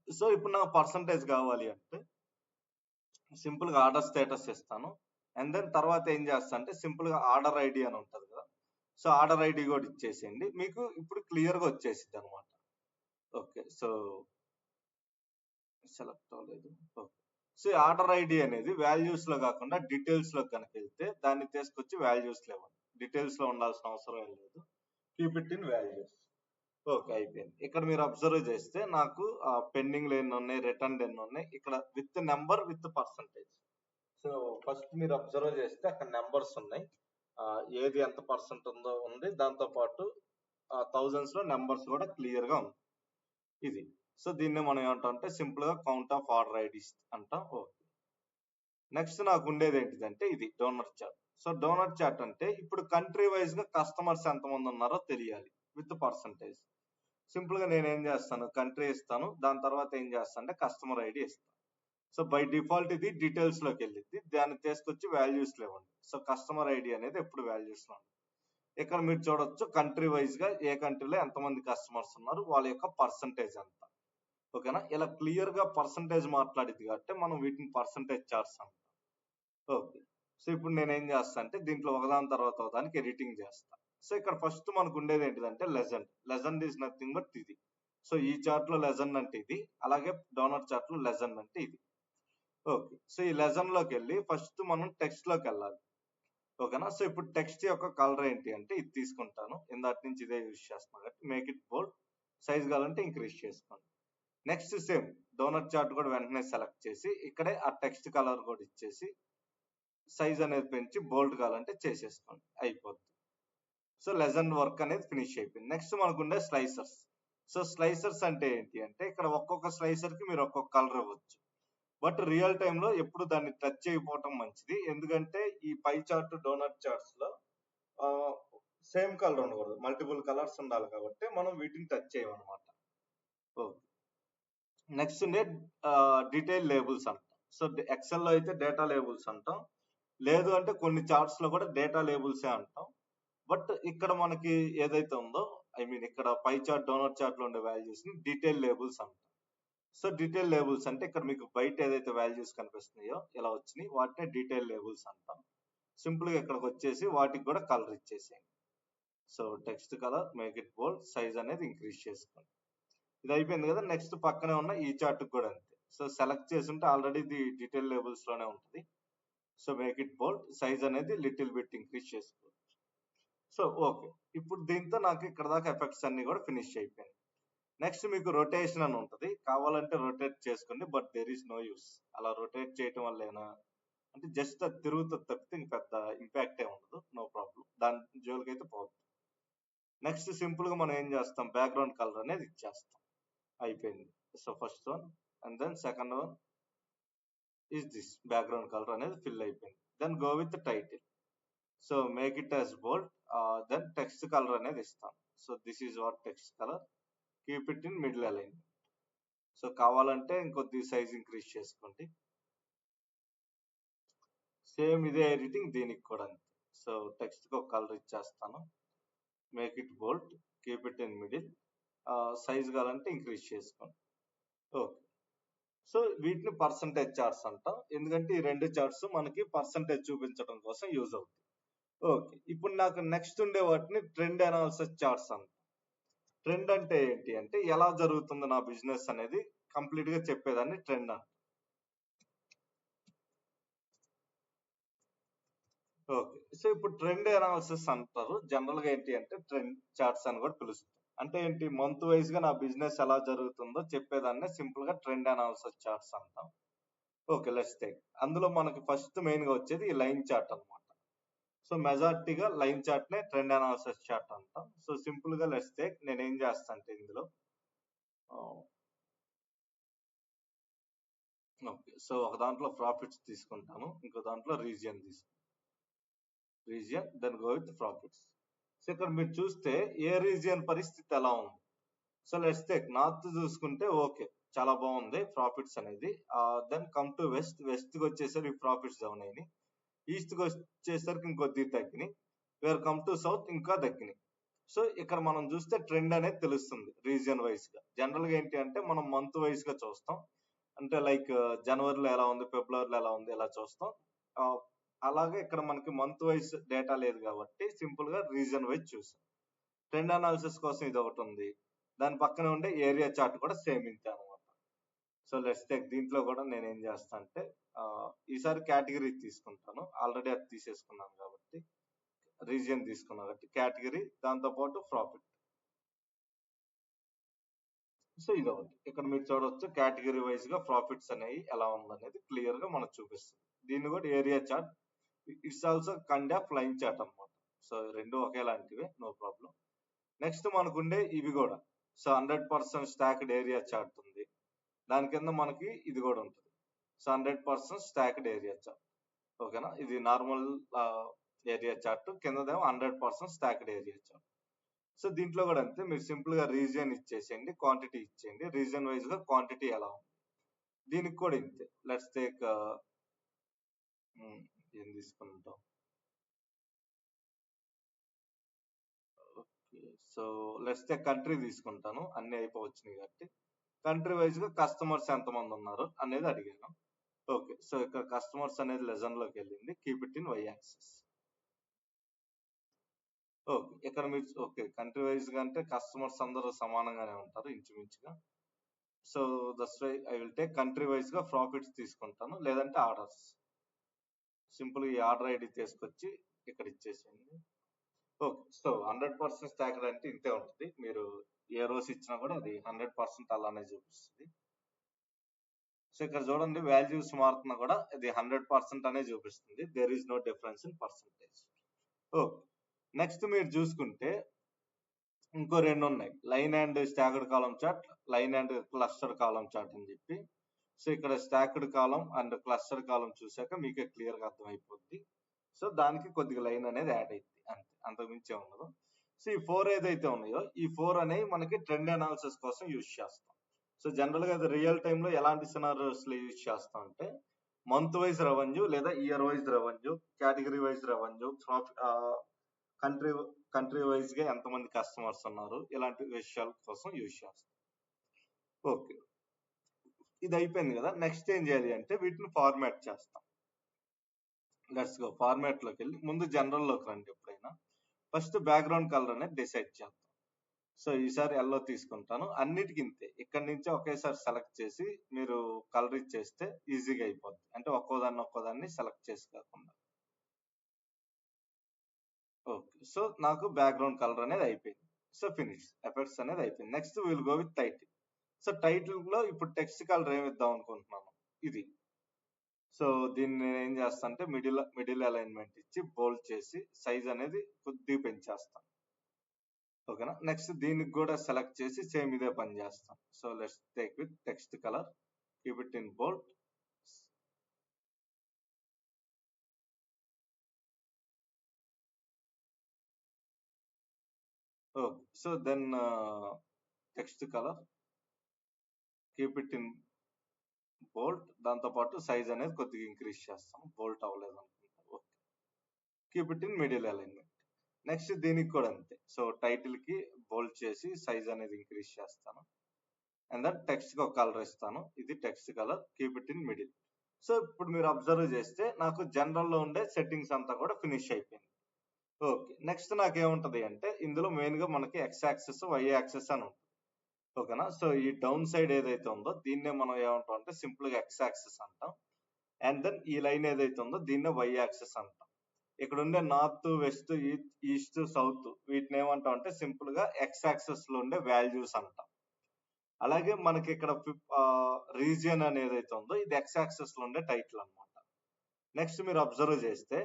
సో ఇప్పుడు నాకు పర్సంటేజ్ కావాలి అంటే సింపుల్ గా ఆర్డర్ స్టేటస్ ఇస్తాను. అండ్ దెన్ తర్వాత ఏం చేస్తా అంటే సింపుల్ గా ఆర్డర్ ఐడి అని ఉంటుంది కదా, సో ఆర్డర్ ఐడి కూడా ఇచ్చేసేయండి, మీకు ఇప్పుడు క్లియర్ గా వచ్చేసింది అనమాట. ఓకే, సో సెలెక్ట్ అవ్వలేదు. ఓకే, సో ఆర్డర్ ఐడి అనేది వాల్యూస్ లో కాకుండా డీటెయిల్స్ లో కనుక వెళ్తే దాన్ని తీసుకొచ్చి వాల్యూస్ లో ఇవ్వండి. డీటెయిల్స్ లో ఉండాల్సిన అవసరం ఏం లేదు, keep it in values. Okay, అయిపోయింది. ఇక్కడ మీరు అబ్జర్వ్ చేస్తే నాకు పెండింగ్ ఎన్ని ఉన్నాయి, రిటర్న్ ఎన్ని ఉన్నాయి, ఇక్కడ with number with percentage. So first మీరు అబ్జర్వ్ చేస్తే అక్కడ నెంబర్స్ ఉన్నాయి, ఏది ఎంత పర్సెంట్ ఉందో ఉంది, దాంతో పాటు థౌజండ్స్ లో నెంబర్స్ కూడా క్లియర్ గా ఉంది ఇది. సో దీన్ని మనం ఏమంటాం అంటే సింపుల్ గా కౌంట్ ఆఫ్ ఆర్డర్ ఐడీస్ అంటాం. ఓకే, నెక్స్ట్ నాకు ఉండేది ఏంటిదంటే ఇది donor chart. So donor chart అంటే ఇప్పుడు కంట్రీ వైజ్ గా కస్టమర్స్ ఎంతమంది ఉన్నారో తెలియాలి విత్ పర్సంటేజ్. సింపుల్ గా నేను ఏం చేస్తాను, కంట్రీ ఇస్తాను, దాని తర్వాత ఏం చేస్తాను అంటే కస్టమర్ ఐడి ఇస్తాను. సో బై డిఫాల్ట్ ఇది డీటెయిల్స్ లోకి వెళ్ళింది, దాన్ని తీసుకొచ్చి వాల్యూస్ లో ఇవ్వండి. సో కస్టమర్ ఐడి అనేది ఎప్పుడు వాల్యూస్ లో ఉంటుంది. ఇక్కడ మీరు చూడొచ్చు కంట్రీ వైజ్ గా ఏ కంట్రీలో ఎంతమంది కస్టమర్స్ ఉన్నారు, వాళ్ళ యొక్క పర్సంటేజ్ ఎంత. ఓకేనా, ఇలా క్లియర్ గా పర్సంటేజ్ మాట్లాడింది కాబట్టి మనం వీటిని పర్సంటేజ్ చార్ట్స్ అంటాం. ఓకే, సో ఇప్పుడు నేను ఏం చేస్తా అంటే దీంట్లో ఒకదాని తర్వాత ఒకదానికి ఎడిటింగ్ చేస్తా. సో ఇక్కడ ఫస్ట్ మనకు ఉండేది ఏంటిదంటే legend. Legend is nothing but ఇది. సో ఈ చార్ట్ లో లెజెండ్ అంటే ఇది, అలాగే డోనర్ చార్ట్ లో లెజెండ్ అంటే ఇది. ఓకే, సో ఈ లెజెండ్ లోకి వెళ్ళి ఫస్ట్ మనం టెక్స్ట్ లోకి వెళ్ళాలి. ఓకేనా, సో ఇప్పుడు టెక్స్ట్ యొక్క కలర్ ఏంటి అంటే ఇది తీసుకుంటాను, ఇందాటి నుంచి ఇదే యూజ్ చేస్తున్నాను కాబట్టి మేక్ ఇట్ బోల్డ్. సైజ్ కావాలంటే ఇంక్రీజ్ చేసుకోండి. నెక్స్ట్ సేమ్ డోనట్ చార్ట్ కూడా వెంటనే సెలెక్ట్ చేసి ఇక్కడే ఆ టెక్స్ట్ కలర్ కూడా ఇచ్చేసి సైజ్ అనేది పెంచి బోల్డ్ కావాలంటే చేసేసుకోండి, అయిపోద్ది. సో లెజెండ్ వర్క్ అనేది ఫినిష్ అయిపోయింది. నెక్స్ట్ మనకు ఉండే స్లైసర్స్. సో స్లైసర్స్ అంటే ఏంటి అంటే ఇక్కడ ఒక్కొక్క స్లైసర్ కి మీరు ఒక్కొక్క కలర్ ఇవ్వచ్చు, బట్ రియల్ టైమ్ లో ఎప్పుడు దాన్ని టచ్ చేయకపోవటం మంచిది, ఎందుకంటే ఈ పై చార్ట్ డోనట్ చార్ట్స్ లో సేమ్ కలర్ ఉండకూడదు, మల్టిపుల్ కలర్స్ ఉండాలి కాబట్టి మనం వీటిని టచ్ చేయమన్నమాట. ఓకే, నెక్స్ట్ ఉండే డీటెయిల్ లేబుల్స్ అంటాం. సో ఎక్సెల్ లో అయితే డేటా లేబుల్స్ అంటాం, లేదు అంటే కొన్ని చార్ట్స్ లో కూడా డేటా లేబుల్సే అంటాం. బట్ ఇక్కడ మనకి ఏదైతే ఉందో ఐ మీన్ ఇక్కడ పై చార్ట్ డోనట్ చార్ట్ లో ఉండే వాల్యూస్ ని డీటెయిల్ లేబుల్స్ అంటాం. సో డీటెయిల్ లేబుల్స్ అంటే ఇక్కడ మీకు బయట ఏదైతే వాల్యూస్ కనిపిస్తున్నాయో ఇలా వచ్చినాయి వాటినే డీటెయిల్ లేబుల్స్ అంటాం. సింపుల్ గా ఇక్కడికి వచ్చేసి వాటికి కూడా కలర్ ఇచ్చేసేయండి. So text colour make it bold, size అనేది ఇంక్రీజ్ చేసుకోండి. ఇది అయిపోయింది కదా. నెక్స్ట్ పక్కనే ఉన్న ఈ చార్ట్ కూడా అంతే. సో సెలెక్ట్ చేసి ఉంటే ఆల్రెడీ ఇది డీటెయిల్ లేబుల్స్ లోనే ఉంటుంది. So make it bold, size అనేది లిటిల్ బిట్ ఇంక్రీజ్ చేసుకోవచ్చు. సో ఓకే, ఇప్పుడు దీంతో నాకు ఇక్కడ దాకా ఎఫెక్ట్స్ అన్ని కూడా ఫినిష్ అయిపోయాయి. నెక్స్ట్ మీకు రొటేషన్ అని ఉంటుంది, కావాలంటే రొటేట్ చేసుకోండి, but there is no use. అలా రొటేట్ చేయటం వల్ల అంటే జస్ట్ అది తిరుగుతుంది తప్పితే ఇంక పెద్ద ఇంపాక్ట్ ఏ ఉండదు, నో ప్రాబ్లం, దాని జోలికి అయితే పోదు. నెక్స్ట్ సింపుల్ గా మనం ఏం చేస్తాం, బ్యాక్గ్రౌండ్ కలర్ అనేది ఇచ్చేస్తాం, అయిపోయింది. So first one and then second one is this, background colour అనేది ఫిల్ అయిపోయింది. Then go with title. So make it as bold, then text colour అనేది ఇస్తాం. So this is what text colour, keep it in middle alignment. So కావాలంటే ఇంకొద్ది సైజ్ ఇంక్రీజ్ చేసుకోండి. సేమ్ ఇదే ఎడిటింగ్ దీనికి కూడా అంతే. సో టెక్స్ట్ కి ఒక కలర్ ఇచ్చేస్తాను, make it bold, keep it in middle, size కావాలంటే ఇంక్రీజ్ చేసుకోండి. ఓకే, సో వీటిని పర్సంటేజ్ చార్ట్స్ అంటాం, ఎందుకంటే ఈ రెండు చార్ట్స్ మనకి పర్సంటేజ్ చూపించడం కోసం యూజ్ అవుతుంది. ఓకే, ఇప్పుడు నాకు నెక్స్ట్ ఉండే వాటిని ట్రెండ్ అనాలిసిస్ చార్ట్స్ అంటాం. ట్రెండ్ అంటే ఏంటి అంటే ఎలా జరుగుతుంది నా బిజినెస్ అనేది కంప్లీట్ గా చెప్పేదాన్ని ట్రెండ్ అంట. ఓకే, సో ఇప్పుడు ట్రెండ్ అనాలిసిస్ అంటారు, జనరల్ గా ఏంటి అంటే ట్రెండ్ చార్ట్స్ అని కూడా పిలుస్తాం. అంటే ఏంటి, మంత్ వైజ్ గా నా బిజినెస్ ఎలా జరుగుతుందో చెప్పేదాన్ని సింపుల్ గా ట్రెండ్ అనాలిసిస్ చార్ట్స్ అంటాం. ఓకే, లెట్స్ టేక్, అందులో మనకి ఫస్ట్ మెయిన్ గా వచ్చేది ఈ లైన్ చార్ట్ అన్నమాట. సో మెజారిటీగా లైన్ చార్ట్ నే ట్రెండ్ అనాలిసిస్ చార్ట్ అంటాం. సో సింపుల్ గా లెట్స్ టేక్, నేను ఏం చేస్తా అంటే ఇందులో ఓకే, సో ఒక దాంట్లో ప్రాఫిట్స్ తీసుకుంటాను, ఇంకో దాంట్లో రీజియన్ తీసుకుంటాను, region then go with profits. So ఇక్కడ మీరు చూస్తే ఏ రీజియన్ పరిస్థితి ఎలా ఉంది. సో లెట్స్ టేక్ నార్త్ చూసుకుంటే ఓకే, చాలా బాగుంది ప్రాఫిట్స్ అనేది. Then come to west, west కి వచ్చేసరికి ప్రాఫిట్స్ డౌన్ అయినాయి, ఈస్ట్ కి వచ్చేసరికి ఇంకొద్ది తగ్గినాయి, వేర్ కమ్ టు సౌత్ ఇంకా తగ్గినాయి. సో ఇక్కడ మనం చూస్తే ట్రెండ్ అనేది తెలుస్తుంది రీజియన్ వైజ్ గా. జనరల్ గా ఏంటి అంటే మనం మంత్ వైజ్ గా చూస్తాం, అంటే లైక్ జనవరిలో ఎలా ఉంది, ఫిబ్రవరిలో ఎలా ఉంది ఇలా చూస్తాం. అలాగే ఇక్కడ మనకి మంత్ వైజ్ డేటా లేదు కాబట్టి సింపుల్ గా రీజన్ వైజ్ చూసాం. ట్రెండ్ అనాలిసిస్ కోసం ఇది ఒకటి ఉంది. దాని పక్కన ఉండే ఏరియా చార్ట్ కూడా సేమ్ ఇంతే అనమాట. సో లెట్స్ టేక్ దీంట్లో కూడా నేను ఏం చేస్తా అంటే ఈసారి కేటగిరీ తీసుకుంటాను. ఆల్రెడీ అది తీసేసుకున్నాను కాబట్టి రీజియన్ తీసుకున్నాను కాబట్టి కేటగిరీ, దాంతో పాటు ప్రాఫిట్. సో ఇది ఒకటి ఇక్కడ మీరు చూడవచ్చు కేటగిరీ వైజ్ గా ప్రాఫిట్స్ అనేవి ఎలా ఉందనేది క్లియర్ గా మనకు చూపిస్తుంది. దీన్ని కూడా area chart, it's also kind of line chart అనమాట. సో రెండు ఒకేలాంటివే, నో ప్రాబ్లం. నెక్స్ట్ మనకుండే ఇవి కూడా, సో 100% స్టాక్డ్ ఏరియా చార్ట్ ఉంది. దాని కింద మనకి ఇది కూడా ఉంటుంది. So 100% stacked area chart. ఓకేనా, ఇది నార్మల్ ఏరియా చార్ట్, కిందదేమో 100% స్టాక్డ్ ఏరియా చార్ట్. సో దీంట్లో కూడా అంతే, మీరు సింపుల్ గా రీజియన్ ఇచ్చేసేయండి, క్వాంటిటీ ఇచ్చేయండి, రీజియన్ వైజ్ గా క్వాంటిటీ ఎలా ఉంది. దీనికి కూడా ఇంతే. లెట్స్ టేక్ ఏం తీసుకుంటాం. Okay, so let's take country తీసుకుంటాను, అన్ని అయిపోవచ్చినాయి కాబట్టి. కంట్రీ వైజ్ గా కస్టమర్స్ ఎంతమంది ఉన్నారు అనేది అడిగాను. ఓకే, సో ఇక్కడ కస్టమర్స్ అనేది లెజన్ లోకి వెళ్ళింది, keep it in Y axis. Okay, ఇక్కడ మీరు ఓకే కంట్రీ వైజ్ గా అంటే కస్టమర్స్ అందరూ సమానంగానే ఉంటారు ఇంచుమించుగా. So that's why I will take country wise గా ప్రాఫిట్స్ తీసుకుంటాను, లేదంటే ఆర్డర్స్. సింపుల్ ఈ ఆర్డర్ ఐడి తీసుకొచ్చి ఇక్కడ ఇచ్చేసేయండి. ఓకే, సో 100% స్టాక్డ్ అంటే ఇంతే ఉంటుంది. మీరు ఏ రోజు ఇచ్చినా కూడా అది 100% అలానే చూపిస్తుంది. సో ఇక్కడ చూడండి వాల్యూస్ మారుతున్నా కూడా అది 100% అనే చూపిస్తుంది. There is no difference in percentage. Okay, next మీరు చూసుకుంటే ఇంకో రెండు ఉన్నాయి, line and stacked column chart, line and cluster column chart అని చెప్పి. సో ఇక్కడ stacked column and cluster column చూసాక మీకే క్లియర్ గా అర్థమైపోద్ది. సో దానికి కొద్దిగా లైన్ అనేది యాడ్ అయింది, అంతే, అంతకుమించే ఉండదు. సో ఈ 4 ఏదైతే ఉన్నాయో ఈ 4 అనేవి మనకి ట్రెండ్ అనాలిసిస్ కోసం యూజ్ చేస్తాం. సో జనరల్ గా అది రియల్ టైమ్ లో ఎలాంటి సినారియోస్ లో యూజ్ చేస్తాం అంటే మంత్ వైజ్ రెవెన్యూ, లేదా year wise revenue, category wise revenue, country wise గా ఎంతమంది కస్టమర్స్ ఉన్నారు, ఇలాంటి విషయాల కోసం యూజ్ చేస్తాం. ఓకే, ఇది అయిపోయింది కదా. నెక్స్ట్ ఏం చేయాలి అంటే వీటిని ఫార్మాట్ చేస్తాం. లెట్స్ గో, ఫార్మాట్ లోకి వెళ్ళి ముందు జనరల్ లోకి రండి. ఎప్పుడైనా ఫస్ట్ బ్యాక్గ్రౌండ్ కలర్ అనేది డిసైడ్ చేద్దాం. సో ఈసారి ఎల్లో తీసుకుంటాను, అన్నిటికి ఇంతే. ఇక్కడ నుంచి ఒకేసారి సెలెక్ట్ చేసి మీరు కలర్ ఇచ్చేస్తే ఈజీగా అయిపోద్ది, అంటే ఒక్కోదాన్ని సెలెక్ట్ చేసి కాకుండా. ఓకే, సో నాకు బ్యాక్గ్రౌండ్ కలర్ అనేది అయిపోయింది. సో ఫినిష్, ఎఫెక్ట్స్ అనేది అయిపోయింది. Next will go with title. So title లో ఇప్పుడు టెక్స్ట్ కలర్ ఏమి ఇద్దాం అనుకుంటున్నాను, ఇది. సో దీన్ని నేను ఏం చేస్తా అంటే మిడిల్ అలైన్మెంట్ ఇచ్చి బోల్డ్ చేసి సైజ్ అనేది కొద్దిగా పెంచేస్తాను. ఓకేనా, నెక్స్ట్ దీనికి కూడా సెలెక్ట్ చేసి సేమ్ ఇదే పని చేస్తాం. So let's take with text colour, keep it in bold. Okay, so then text colour, keep it in bold, దాంతో పాటు సైజ్ అనేది కొద్దిగా ఇంక్రీజ్ చేస్తాం, బోల్డ్ అవ్వలేదు అనుకుంటా. Okay, keep it in middle alignment. Next దీనికి కూడా అంతే. సో టైటిల్ కి బోల్డ్ చేసి సైజ్ అనేది ఇంక్రీజ్ చేస్తాను, అండ్ దెన్ టెక్స్ట్ కి ఒక కలర్ ఇస్తాను, ఇది text colour, keep it in middle. So ఇప్పుడు మీరు అబ్జర్వ్ చేస్తే నాకు జనరల్ లో ఉండే సెట్టింగ్స్ అంతా కూడా ఫినిష్ అయిపోయింది. ఓకే, నెక్స్ట్ నాకేముంటది అంటే ఇందులో మెయిన్ గా మనకి ఎక్స్ యాక్సెస్, వై యాక్సెస్ అని ఉంటుంది. ఓకేనా, సో ఈ డౌన్ సైడ్ ఏదైతే ఉందో దీన్నే మనం ఏమంటాం అంటే సింపుల్ గా ఎక్స్ యాక్సెస్ అంటాం. అండ్ దెన్ ఈ లైన్ ఏదైతే ఉందో దీన్నే వై యాక్సెస్ అంటాం. ఇక్కడ ఉండే నార్త్, వెస్ట్, ఈస్ట్, సౌత్, వీటిని ఏమంటాం అంటే సింపుల్ గా ఎక్స్ యాక్సెస్ లో ఉండే వాల్యూస్ అంటాం. అలాగే మనకి ఇక్కడ రీజియన్ అనేది ఏదైతే ఉందో ఇది ఎక్స్ యాక్సెస్ లో ఉండే టైటిల్ అన్నమాట. నెక్స్ట్ మీరు అబ్జర్వ్ చేస్తే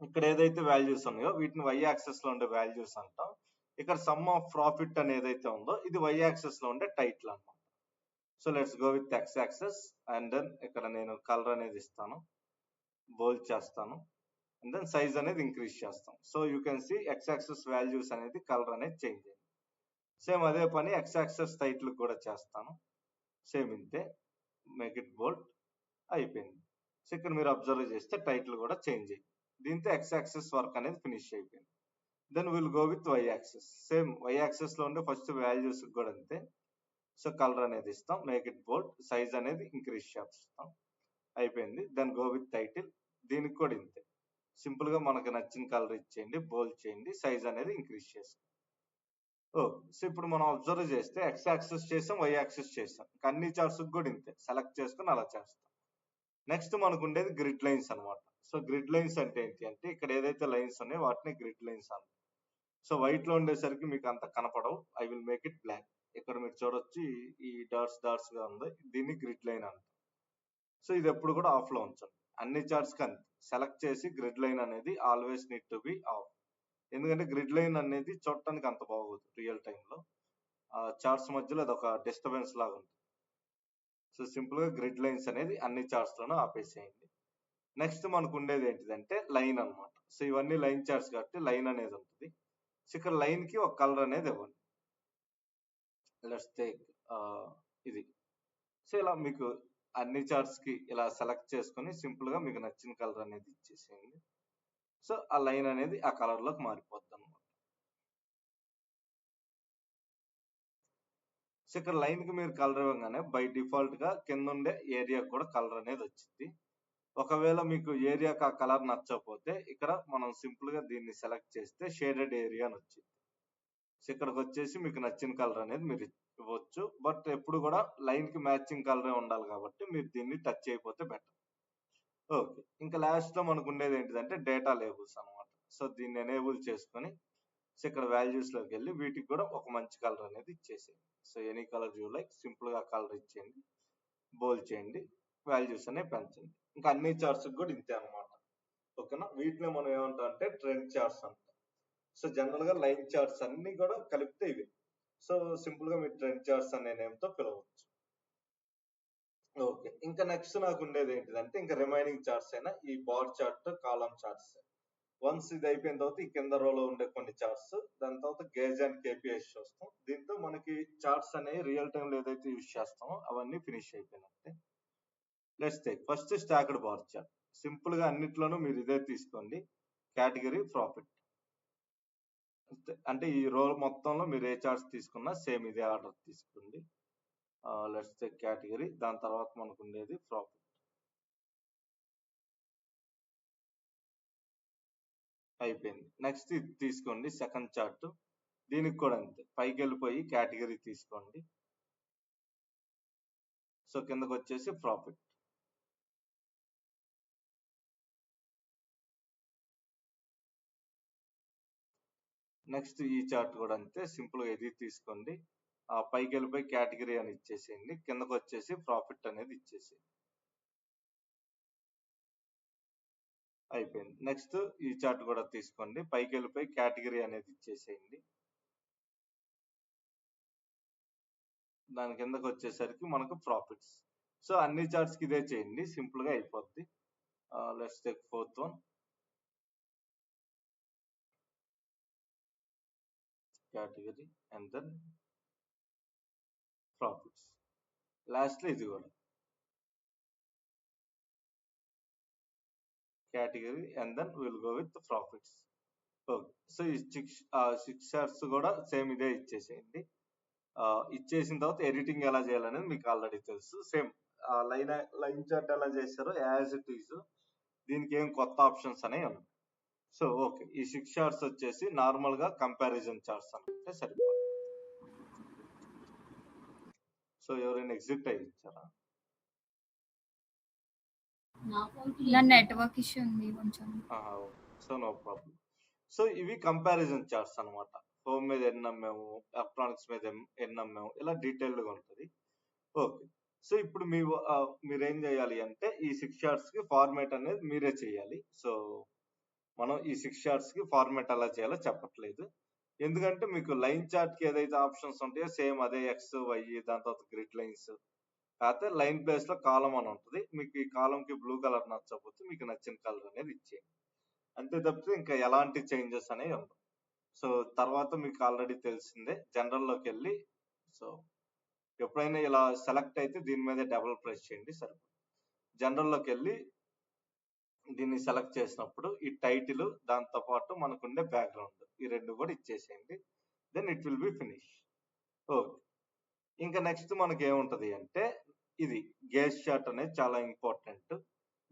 ఇక్కడ ఏదైతే వాల్యూస్ ఉన్నాయో వీటిని వై యాక్సెస్ లో ఉండే వాల్యూస్ అంటాం. ఇక్కడ సమ్ ఆఫ్ ప్రాఫిట్ అని ఏదైతే ఉందో ఇది వై యాక్సెస్ లో ఉండే టైటిల్ అన్నమాట. So let's go with X axis, and then ఇక్కడ నేను కలర్ అనేది ఇస్తాను, బోల్డ్ చేస్తాను, అండ్ దెన్ సైజ్ అనేది ఇంక్రీజ్ చేస్తాం. So you can see X axis values అనేది కలర్ అనేది చేంజ్ అయింది. సేమ్ అదే పని ఎక్స్ యాక్సెస్ టైటిల్ కూడా చేస్తాను, సేమ్ ఇంతే, మేక్ ఇట్ బోల్డ్, అయిపోయింది. సో ఇక్కడ మీరు అబ్జర్వ్ చేస్తే టైటిల్ కూడా చేంజ్ అయింది. దీంతో ఎక్స్ యాక్సెస్ వర్క్ అనేది ఫినిష్ అయిపోయింది. Then will go with Y axis. Same Y axis లో ఉండే ఫస్ట్ వాల్యూస్ కూడా అంతే. సో కలర్ అనేది ఇస్తాం, మేక్ ఇట్ బోల్డ్, సైజ్ అనేది ఇంక్రీజ్ చేస్తాం, అయిపోయింది. దెన్ గో విత్ టైటిల్, దీనికి కూడా ఇంతే. సింపుల్ గా మనకు నచ్చిన కలర్ ఇచ్చేయండి, బోల్డ్ చేయండి, సైజ్ అనేది ఇంక్రీజ్ చేసుకోండి. సో ఇప్పుడు మనం అబ్జర్వ్ చేస్తే ఎక్స్ యాక్సెస్ చేసాం, వై యాక్సెస్ చేసాం. అన్ని చార్ట్స్ కూడా ఇంతే, సెలెక్ట్ చేసుకుని అలా చేస్తాం. నెక్స్ట్ మనకు ఉండేది గ్రిడ్ లైన్స్ అనమాట. సో గ్రిడ్ లైన్స్ అంటే ఏంటి అంటే ఇక్కడ ఏదైతే లైన్స్ ఉన్నాయో వాటిని గ్రిడ్ లైన్స్ అంటారు. సో వైట్ లో ఉండేసరికి మీకు అంత కనపడవు. I will make it black. ఇక్కడ మీరు చూడొచ్చు ఈ డాట్స్ డాట్స్ గా ఉంది, దీన్ని గ్రిడ్ లైన్ అంటారు. సో ఇది ఎప్పుడు కూడా ఆఫ్ లో ఉంచండి. అన్ని చార్ట్స్ కి సెలెక్ట్ చేసి గ్రిడ్ లైన్ అనేది always need to be of. ఎందుకంటే గ్రిడ్ లైన్ అనేది చూడటానికి అంత బాగోదు రియల్ టైంలో. చార్ట్స్ మధ్యలో అది ఒక డిస్టర్బెన్స్ లాగా ఉంటుంది. సో సింపుల్ గా గ్రిడ్ లైన్స్ అనేది అన్ని చార్ట్స్ లోనూ ఆపేసేయండి. నెక్స్ట్ మనకు ఉండేది ఏంటిదంటే లైన్ అన్నమాట. సో ఇవన్నీ లైన్ చార్ట్స్ కాబట్టి లైన్ అనేది ఉంటుంది. సో ఇక్కడ లైన్ కి ఒక కలర్ అనేది ఇవ్వండి. లెట్స్ టేక్ ఇది. సో ఇలా మీకు అన్ని చార్ట్స్ కి ఇలా సెలెక్ట్ చేసుకొని సింపుల్ గా మీకు నచ్చిన కలర్ అనేది ఇచ్చేసేయండి. సో ఆ లైన్ అనేది ఆ కలర్ లోకి మారిపోద్ది అనమాట. సో ఇక్కడ లైన్ కి మీరు కలర్ ఇవ్వగానే బై డిఫాల్ట్ గా కింద ఉండే ఏరియా కూడా కలర్ అనేది వచ్చింది. ఒకవేళ మీకు ఏరియాకి ఆ కలర్ నచ్చకపోతే ఇక్కడ మనం సింపుల్ గా దీన్ని సెలెక్ట్ చేస్తే షేడెడ్ ఏరియా అని వచ్చింది. సో ఇక్కడికి వచ్చేసి మీకు నచ్చిన కలర్ అనేది మీరు ఇవ్వచ్చు. బట్ ఎప్పుడు కూడా లైన్ కి మ్యాచింగ్ కలరే ఉండాలి కాబట్టి మీరు దీన్ని టచ్ చేయకపోతే బెటర్. ఓకే, ఇంకా లాస్ట్ లో మనకు ఉండేది ఏంటిదంటే డేటా లేబుల్స్ అనమాట. సో దీన్ని ఎనేబుల్ చేసుకొని సో ఇక్కడ వాల్యూస్ లోకి వెళ్ళి వీటికి కూడా ఒక మంచి కలర్ అనేది ఇచ్చేసేయండి. So any colour you like, simple గా కలర్ ఇచ్చేయండి, బోల్డ్ చేయండి, వాల్యూస్ అనేవి పెంచండి. ఇంకా అన్ని చార్ట్స్ కూడా ఇంతే అనమాట. ఓకేనా, వీటిని మనం ఏమంటాం అంటే ట్రెండ్ చార్ట్స్ అంటాం. సో జనరల్ గా లైన్ చార్ట్స్ అన్ని కూడా కలిపితే ఇవి. సో సింపుల్ గా మీరు ట్రెండ్ చార్ట్స్ అనే నేమ్ తో పిలవచ్చు. ఓకే, ఇంకా నెక్స్ట్ నాకు ఉండేది ఏంటిదంటే ఇంకా రిమైనింగ్ చార్ట్స్ అయినా ఈ బార్ చార్ట్, కాలం చార్ట్స్. వన్స్ ఇది అయిపోయిన తర్వాత ఈ కింద రోలో ఉండే కొన్ని చార్ట్స్, దాని తర్వాత గేజ్ అండ్ కేపీఎస్ చూస్తాం. దీంతో మనకి చార్ట్స్ అనేవి రియల్ టైం లో ఏదైతే యూజ్ చేస్తామో అవన్నీ ఫినిష్ అయిపోయినట్టే. Let's take first stacked bar chart. Simple గా అన్నిట్లోనూ మీరు ఇదే తీసుకోండి, కేటగిరీ ప్రాఫిట్. అంటే ఈ రో మొత్తంలో మీరు ఏ చార్ట్స్ తీసుకున్నా సేమ్ ఇదే ఆర్డర్ తీసుకోండి. లెట్స్ టేక్ కేటగిరీ, దాని తర్వాత మనకు ఉండేది ప్రాఫిట్. అయిపోయింది. నెక్స్ట్ ఇది తీసుకోండి సెకండ్ చార్ట్, దీనికి కూడా అంతే, పైకి వెళ్ళిపోయి కేటగిరీ తీసుకోండి. సో కిందకు వచ్చేసి ప్రాఫిట్. నెక్స్ట్ ఈ చార్ట్ కూడా అంతే, సింపుల్ గా ఇది తీసుకోండి, పైకి వెళ్ళిపోయి కేటగిరీ అని ఇచ్చేసేయండి, కిందకు వచ్చేసి ప్రాఫిట్ అనేది ఇచ్చేసేయండి. అయిపోయింది. నెక్స్ట్ ఈ చార్ట్ కూడా తీసుకోండి, పైకి వెళ్ళిపోయి కేటగిరీ అనేది ఇచ్చేసేయండి, దాని కిందకు వచ్చేసరికి మనకు ప్రాఫిట్స్. సో అన్ని చార్ట్స్ కి ఇదే చేయండి, సింపుల్ గా అయిపోద్ది. Let's take fourth one, category and then profits. Last లో ఇది కూడా category and then will go with profits. Okay, so ఈ సిక్స్ చార్ట్స్ కూడా సేమ్ ఇదే ఇచ్చేసేయండి. ఇచ్చేసిన తర్వాత ఎడిటింగ్ ఎలా చేయాలనేది మీకు ఆల్రెడీ తెలుసు. సేమ్ లైన్ చార్ట్ ఎలా చేశారో యాజ్ ఇట్ ఈజ్, దీనికి ఏం కొత్త ఆప్షన్స్ అనేవి ఉన్నాయి. సో ఓకే, ఈ సిక్స్ చార్ట్స్ వచ్చేసి నార్మల్ గా కంపారిజన్ చార్ట్స్ అంటే సరిపోతుంది. సో ఎవరైనా ఎగ్జిట్ అయ్యి ఇచ్చారా? నా నెట్వర్క్ ఇష్యూ ఉంది కొంచెం. So no problem. సో ఇవి కంపారిజన్ చార్ట్స్ అనమాట. హోమ్ మీద ఎన్ని అమ్మాము, ఎలక్ట్రానిక్స్ మీద ఎన్ని అమ్మాము, ఇలా డీటెయిల్డ్ గా ఉంటుంది. ఓకే, సో ఇప్పుడు మీరేం చేయాలి అంటే ఈ సిక్స్ చార్ట్స్ కి ఫార్మేట్ అనేది మీరే చేయాలి. సో మనం ఈ సిక్స్ చార్ట్స్ కి ఫార్మేట్ ఎలా చేయాలో చెప్పట్లేదు, ఎందుకంటే మీకు లైన్ చార్ట్ కి ఏదైతే ఆప్షన్స్ ఉంటాయో సేమ్ అదే ఎక్స్ వై, దాని తర్వాత గ్రిడ్ లైన్స్, కాకపోతే లైన్ ప్లేస్ లో కాలం అని ఉంటుంది. మీకు ఈ కాలం కి బ్లూ కలర్ నచ్చకపోతే మీకు నచ్చిన కలర్ అనేది ఇచ్చేయండి, అంతే తప్పితే ఇంకా ఎలాంటి చేంజెస్ అనేవి ఉండవు. సో తర్వాత మీకు ఆల్రెడీ తెలిసిందే, జనరల్ లోకి వెళ్ళి సో ఎప్పుడైనా ఇలా సెలెక్ట్ అయితే దీని మీద డబుల్ ప్రెస్ చేయండి సరిపోతుంది. జనరల్ లోకి వెళ్ళి దీన్ని సెలెక్ట్ చేసినప్పుడు ఈ టైటిల్, దాంతో పాటు మనకుండే బ్యాక్గ్రౌండ్, ఈ రెండు కూడా ఇచ్చేసేయండి, then it will be finish. Okay, ఇంకా నెక్స్ట్ మనకి ఏముంటది అంటే ఇది గేజ్ చార్ట్ అనేది చాలా ఇంపార్టెంట్.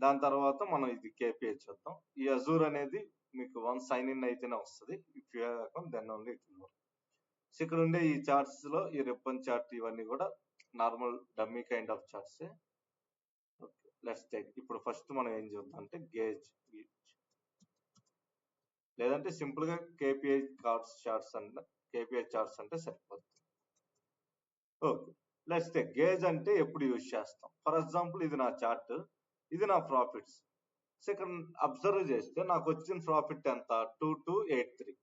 దాని తర్వాత మనం ఇది కేపీఐ చూద్దాం. ఈ అజూర్ అనేది మీకు వన్స్ సైన్ ఇన్ అయితేనే వస్తుంది. If you have account then only it will work. So ఇక్కడ ఉండే ఈ చార్ట్స్ లో ఈ రిబ్బన్ చార్ట్ ఇవన్నీ కూడా normal dummy kind of charts. Okay, let's take. ఇప్పుడు ఫస్ట్ మనం ఏం చూద్దాం అంటే గేజ్, లేదంటే సింపుల్ గా కేపీఐ చార్ట్స్ అంటే సరిపోతుంది. ఓకే, లెట్స్ టేక్ గేజ్ అంటే ఎప్పుడు యూజ్ చేస్తాం. ఫర్ ఎగ్జాంపుల్ ఇది నా చార్ట్, ఇది నా ప్రాఫిట్స్. సో ఇక్కడ అబ్జర్వ్ చేస్తే నాకు వచ్చిన ప్రాఫిట్ ఎంత 2283,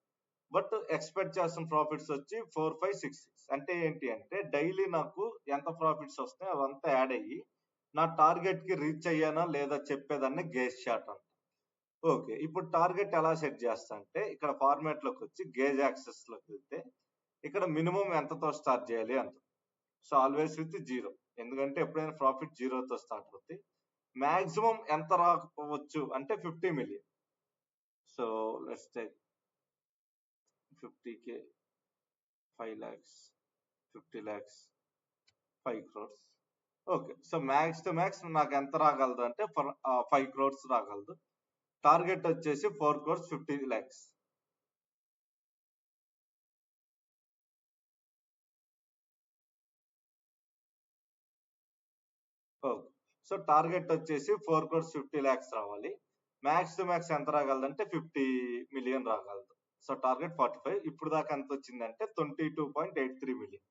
బట్ ఎక్స్పెక్ట్ చేసిన ప్రాఫిట్స్ వచ్చి 4566. అంటే ఏంటి అంటే డైలీ నాకు ఎంత ప్రాఫిట్స్ వస్తాయి అవంతా యాడ్ అయ్యి నా టార్గెట్ కి రీచ్ అయ్యానా లేదా చెప్పేదాన్ని గేజ్ చార్ట్ అంట. ఓకే, ఇప్పుడు టార్గెట్ ఎలా సెట్ చేస్తా అంటే ఇక్కడ ఫార్మాట్ లోకి వచ్చి గేజ్ యాక్సెస్ లోకి వెళ్తే ఇక్కడ మినిమం ఎంతతో స్టార్ట్ చేయాలి అంత. సో ఆల్వేస్ విత్ 0, ఎందుకంటే ఎప్పుడైనా ప్రాఫిట్ 0తో స్టార్ట్ అవుతుంది. మాక్సిమం ఎంత రాకపోవచ్చు అంటే 50 million. So let's take 50k, 5 lakhs, 50 lakhs, 5 crores. Okay, so max to max నాకు ఎంత రాగలదు అంటే 5 crores రాగలదు. టార్గెట్ వచ్చేసి 4 crores 50 lakhs. Okay, so target వచ్చేసి 4 crores 50 lakhs రావాలి. మ్యాక్స్ టు మ్యాక్స్ ఎంత రాగలదంటే 50 million రాగలదు. So target 45. ఇప్పుడు దాకా ఎంత వచ్చిందంటే 22.83 million.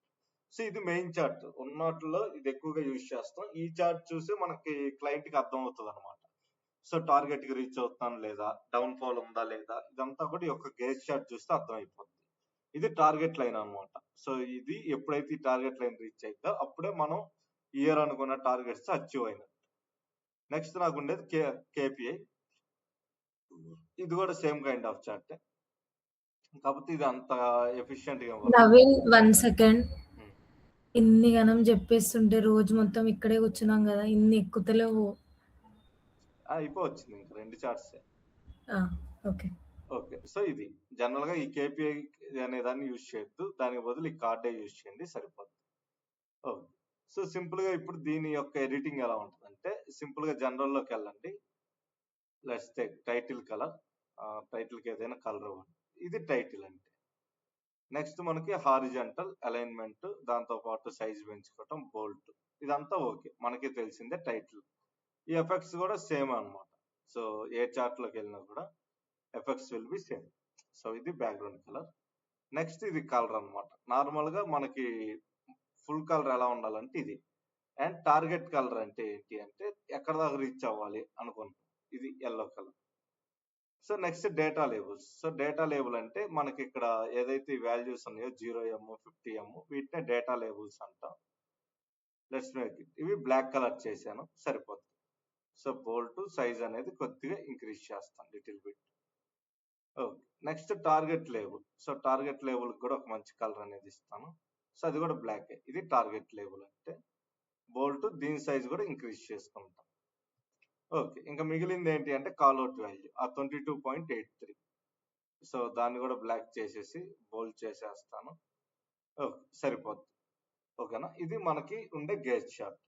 సో ఇది మెయిన్ చార్ట్ ఉన్నట్లో ఇది ఎక్కువగా యూజ్ చేస్తాం. ఈ చార్ట్ చూసి మనకి క్లయింట్ కి అర్థం అవుతుంది అనమాట. సో టార్గెట్ కి రీచ్ అవుతాను లేదా, డౌన్ ఫాల్ ఉందా లేదా, ఇదంతా కూడా ఈ యొక్క గేజ్ చార్ట్ చూస్తే అర్థమైపోతుంది. ఇది టార్గెట్ లైన్ అనమాట. సో ఇది ఎప్పుడైతే ఈ టార్గెట్ లైన్ రీచ్ అవుతుందో అప్పుడే మనం ఇయర్ అనుకున్న టార్గెట్స్ అచీవ్ అయినట్టు. నెక్స్ట్ నాకు ఉండేది కేపీఐ. ఇది కూడా సేమ్ కైండ్ ఆఫ్ చార్ట్, కాకపోతే ఇది అంత ఎఫిషియెంట్ గా నవీన్ 1 సెకండ్. ఇన్ని గణం చెప్పేస్తుంటే రోజు మొత్తం ఇక్కడే కూర్చున్నాం కదా, ఇన్ని ఎక్కుతలేవు. అయిపోవచ్చింది ఇంకా 2 చార్ట్స్. ఓకే ఓకే, సో ఇది జనరల్ గా ఈ కేపీఐ అనే దాన్ని యూజ్ చేయొద్దు, దానికి బదులు ఈ కార్డే యూజ్ చేయండి సరిపోతుంది. ఓకే, సో సింపుల్ గా ఇప్పుడు దీని యొక్క ఎడిటింగ్ ఎలా ఉంటుంది అంటే సింపుల్ గా జనరల్ లోకి వెళ్ళండి. Let's take title colour. Title కి ఏదైనా కలర్ ఇవ్వండి. ఇది టైటిల్ అంటే. నెక్స్ట్ మనకి హారిజంటల్ అలైన్మెంట్, దాంతో పాటు సైజ్ పెంచుకోవటం, బోల్ట్, ఇదంతా ఓకే, మనకి తెలిసిందే టైటిల్. ఈ ఎఫెక్ట్స్ కూడా సేమ్ అన్నమాట. సో ఏ చార్ట్ లోకి వెళ్ళినా కూడా effects will be same. So ఇది బ్యాక్గ్రౌండ్ కలర్. నెక్స్ట్ ఇది కలర్ అన్నమాట. నార్మల్ గా మనకి ఫుల్ కలర్ ఎలా ఉండాలంటే ఇది. అండ్ టార్గెట్ కలర్ అంటే ఏంటి అంటే ఎక్కడ దాకా రీచ్ అవ్వాలి అనుకుంటాం, ఇది yellow colour. So next data labels. So data label అంటే మనకి ఇక్కడ ఏదైతే వాల్యూస్ ఉన్నాయో 0M 50M వీటినే డేటా లేబుల్స్ అంటాం. Let's make it. ఇవి బ్లాక్ కలర్ చేశాను సరిపోతుంది. సో బోల్ట్ సైజ్ అనేది కొద్దిగా ఇంక్రీజ్ చేస్తాను little bit. Okay, next target label. So target label కూడా ఒక మంచి కలర్ అనేది ఇస్తాను. సో అది కూడా బ్లాక్. ఇది టార్గెట్ లేబుల్ అంటే బోల్ట్, దీని సైజ్ కూడా ఇంక్రీజ్ చేసుకుంటాం. ఓకే, ఇంకా మిగిలింది ఏంటి అంటే కాల్అవుట్ వాల్యూ ఆ 22.83. సో దాన్ని కూడా బ్లాక్ చేసేసి బోల్డ్ చేసేస్తాను. ఓకే, సరిపోద్ది. ఓకేనా, ఇది మనకి ఉండే గేజ్ చార్ట్.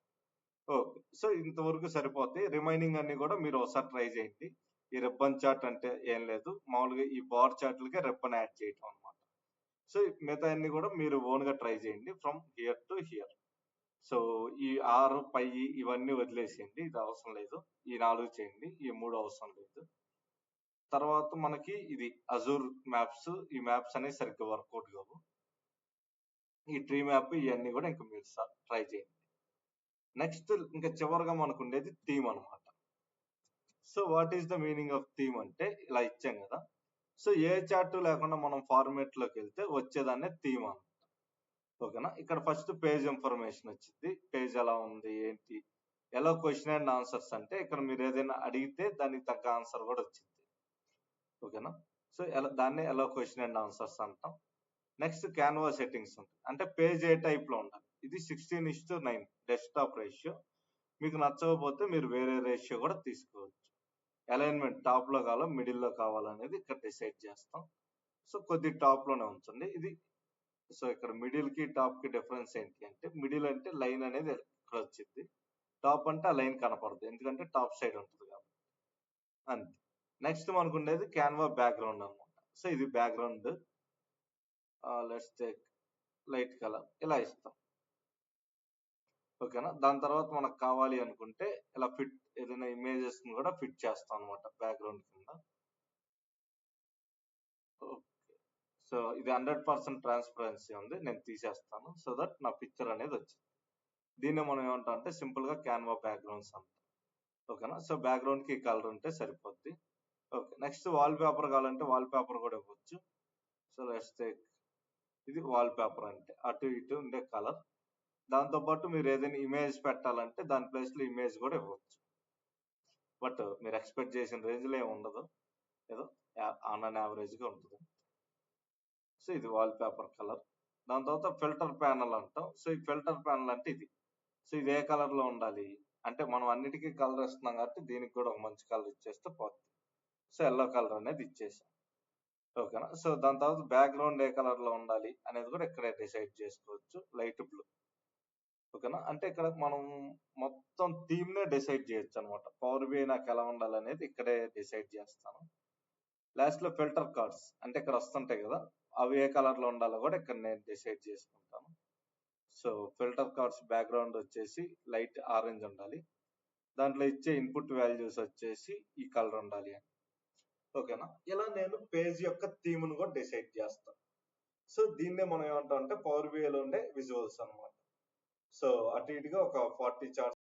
ఓకే, సో ఇంతవరకు సరిపోతాయి. రిమైనింగ్ అన్ని కూడా మీరు ఒకసారి ట్రై చేయండి. ఈ రిబ్బన్ చార్ట్ అంటే ఏం లేదు, మామూలుగా ఈ బార్ చార్ట్లకే రిబ్బన్ యాడ్ చేయటం అనమాట. సో మిగతా అన్ని కూడా మీరు ఓన్ గా ట్రై చేయండి from here to hear. So ఈ 6 పై ఇవన్నీ వదిలేసేయండి, ఇది అవసరం లేదు. ఈ 4 చేయండి, ఈ 3 అవసరం లేదు. తర్వాత మనకి ఇది అజూర్ మ్యాప్స్. ఈ మ్యాప్స్ అనేవి సరిగ్గా వర్కౌట్ కావు. ఈ ట్రీ మ్యాప్ ఇవన్నీ కూడా ఇంకా మీరు ట్రై చేయండి. నెక్స్ట్ ఇంకా చివరిగా మనకు ఉండేది థీమ్ అనమాట. So what is the meaning of theme అంటే ఇలా ఇచ్చాం కదా. సో ఏ చార్ట్ లేకుండా మనం ఫార్మేట్ లోకి వెళ్తే వచ్చేదాన్నే థీమ్ అనమాట. ఓకేనా, ఇక్కడ ఫస్ట్ పేజ్ ఇన్ఫర్మేషన్ వచ్చింది. పేజ్ ఎలా ఉంది ఏంటి, ఎలా క్వశ్చన్ అండ్ ఆన్సర్స్ అంటే ఇక్కడ మీరు ఏదైనా అడిగితే దానికి తగ్గ ఆన్సర్ కూడా వచ్చింది. ఓకేనా, సో దాన్ని ఎలా క్వశ్చన్ అండ్ ఆన్సర్స్ అంటాం. నెక్స్ట్ క్యాన్వా సెట్టింగ్స్ ఉంటాయి. అంటే పేజ్ ఏ టైప్ లో ఉండాలి. ఇది 16:9 డెస్క్టాప్ రేషియో. మీకు నచ్చకపోతే మీరు వేరే రేషియో కూడా తీసుకోవచ్చు. అలైన్మెంట్ టాప్ లో కావాలా మిడిల్ లో కావాలనేది ఇక్కడ డిసైడ్ చేస్తాం. సో కొద్ది టాప్ లోనే ఉంచండి ఇది. సో ఇక్కడ మిడిల్ కి టాప్ కి డిఫరెన్స్ ఏంటి అంటే మిడిల్ అంటే లైన్ అనేది ఇక్కడ వచ్చింది, టాప్ అంటే ఆ లైన్ కనపడదు ఎందుకంటే టాప్ సైడ్ ఉంటుంది కాబట్టి. అంతే. నెక్స్ట్ మనకు ఉండేది క్యాన్వా బ్యాక్గ్రౌండ్ అనమాట. సో ఇది background, let's take light colour ఇలా ఇస్తాం. ఓకేనా. దాని తర్వాత మనకు కావాలి అనుకుంటే ఇలా ఫిట్ ఏదైనా ఇమేజెస్ కూడా ఫిట్ చేస్తాం అనమాట బ్యాక్గ్రౌండ్ కింద. సో ఇది 100% ట్రాన్స్పరెన్సీ ఉంది, నేను తీసేస్తాను సో దట్ నా పిక్చర్ అనేది వచ్చింది. దీన్ని మనం ఏమంటాం అంటే సింపుల్ గా క్యాన్వా బ్యాక్గ్రౌండ్స్ అంటాం. ఓకేనా. సో బ్యాక్గ్రౌండ్ కి కలర్ ఉంటే సరిపోద్ది. ఓకే. నెక్స్ట్ వాల్ పేపర్ కావాలంటే వాల్ పేపర్ కూడా ఇవ్వచ్చు. సో లెట్స్ టేక్ ఇది వాల్ పేపర్ అంటే అటు ఇటు ఉండే కలర్. దాంతో పాటు మీరు ఏదైనా ఇమేజ్ పెట్టాలంటే దాని ప్లేస్ లో ఇమేజ్ కూడా ఇవ్వచ్చు. బట్ మీరు ఎక్స్పెక్ట్ చేసిన రేంజ్ లో ఏమి ఉండదు, ఏదో ఆన్ అండ్ యావరేజ్ గా ఉంటుంది. సో ఇది వాల్ పేపర్ కలర్. దాని తర్వాత ఫిల్టర్ ప్యానల్ అంటాం. సో ఈ ఫిల్టర్ ప్యానల్ అంటే ఇది. సో ఇది ఏ కలర్ లో ఉండాలి అంటే మనం అన్నిటికీ కలర్ ఇస్తున్నాం కాబట్టి దీనికి కూడా ఒక మంచి కలర్ ఇచ్చేస్తే పోతుంది. సో ఎల్లో కలర్ అనేది ఇచ్చేసాం. ఓకేనా. సో దాని తర్వాత బ్యాక్గ్రౌండ్ ఏ కలర్ లో ఉండాలి అనేది కూడా ఇక్కడే డిసైడ్ చేసుకోవచ్చు, లైట్ బ్లూ. ఓకేనా. అంటే ఇక్కడ మనం మొత్తం థీమ్ నే డిసైడ్ చేయొచ్చు అనమాట. పవర్ బిఐ నాకు ఎలా ఉండాలి అనేది ఇక్కడే డిసైడ్ చేస్తాను. లాస్ట్ లో ఫిల్టర్ కార్డ్స్ అంటే ఇక్కడ వస్తుంటాయి కదా, అవి ఏ కలర్ లో ఉండాలో కూడా ఇక్కడ నేను డిసైడ్ చేసుకుంటాను. సో ఫిల్టర్ కార్డ్స్ బ్యాక్గ్రౌండ్ వచ్చేసి లైట్ ఆరెంజ్ ఉండాలి, దాంట్లో ఇచ్చే ఇన్పుట్ వాల్యూస్ వచ్చేసి ఈ కలర్ ఉండాలి అని. ఓకేనా. ఇలా నేను పేజ్ యొక్క థీమ్ ను కూడా డిసైడ్ చేస్తాను. సో దీన్నే మనం ఏమంటాం అంటే పవర్ బిఐలో ఉండే విజువల్స్ అనమాట. సో అటు ఇటుగా ఒక 40 చార్ట్స్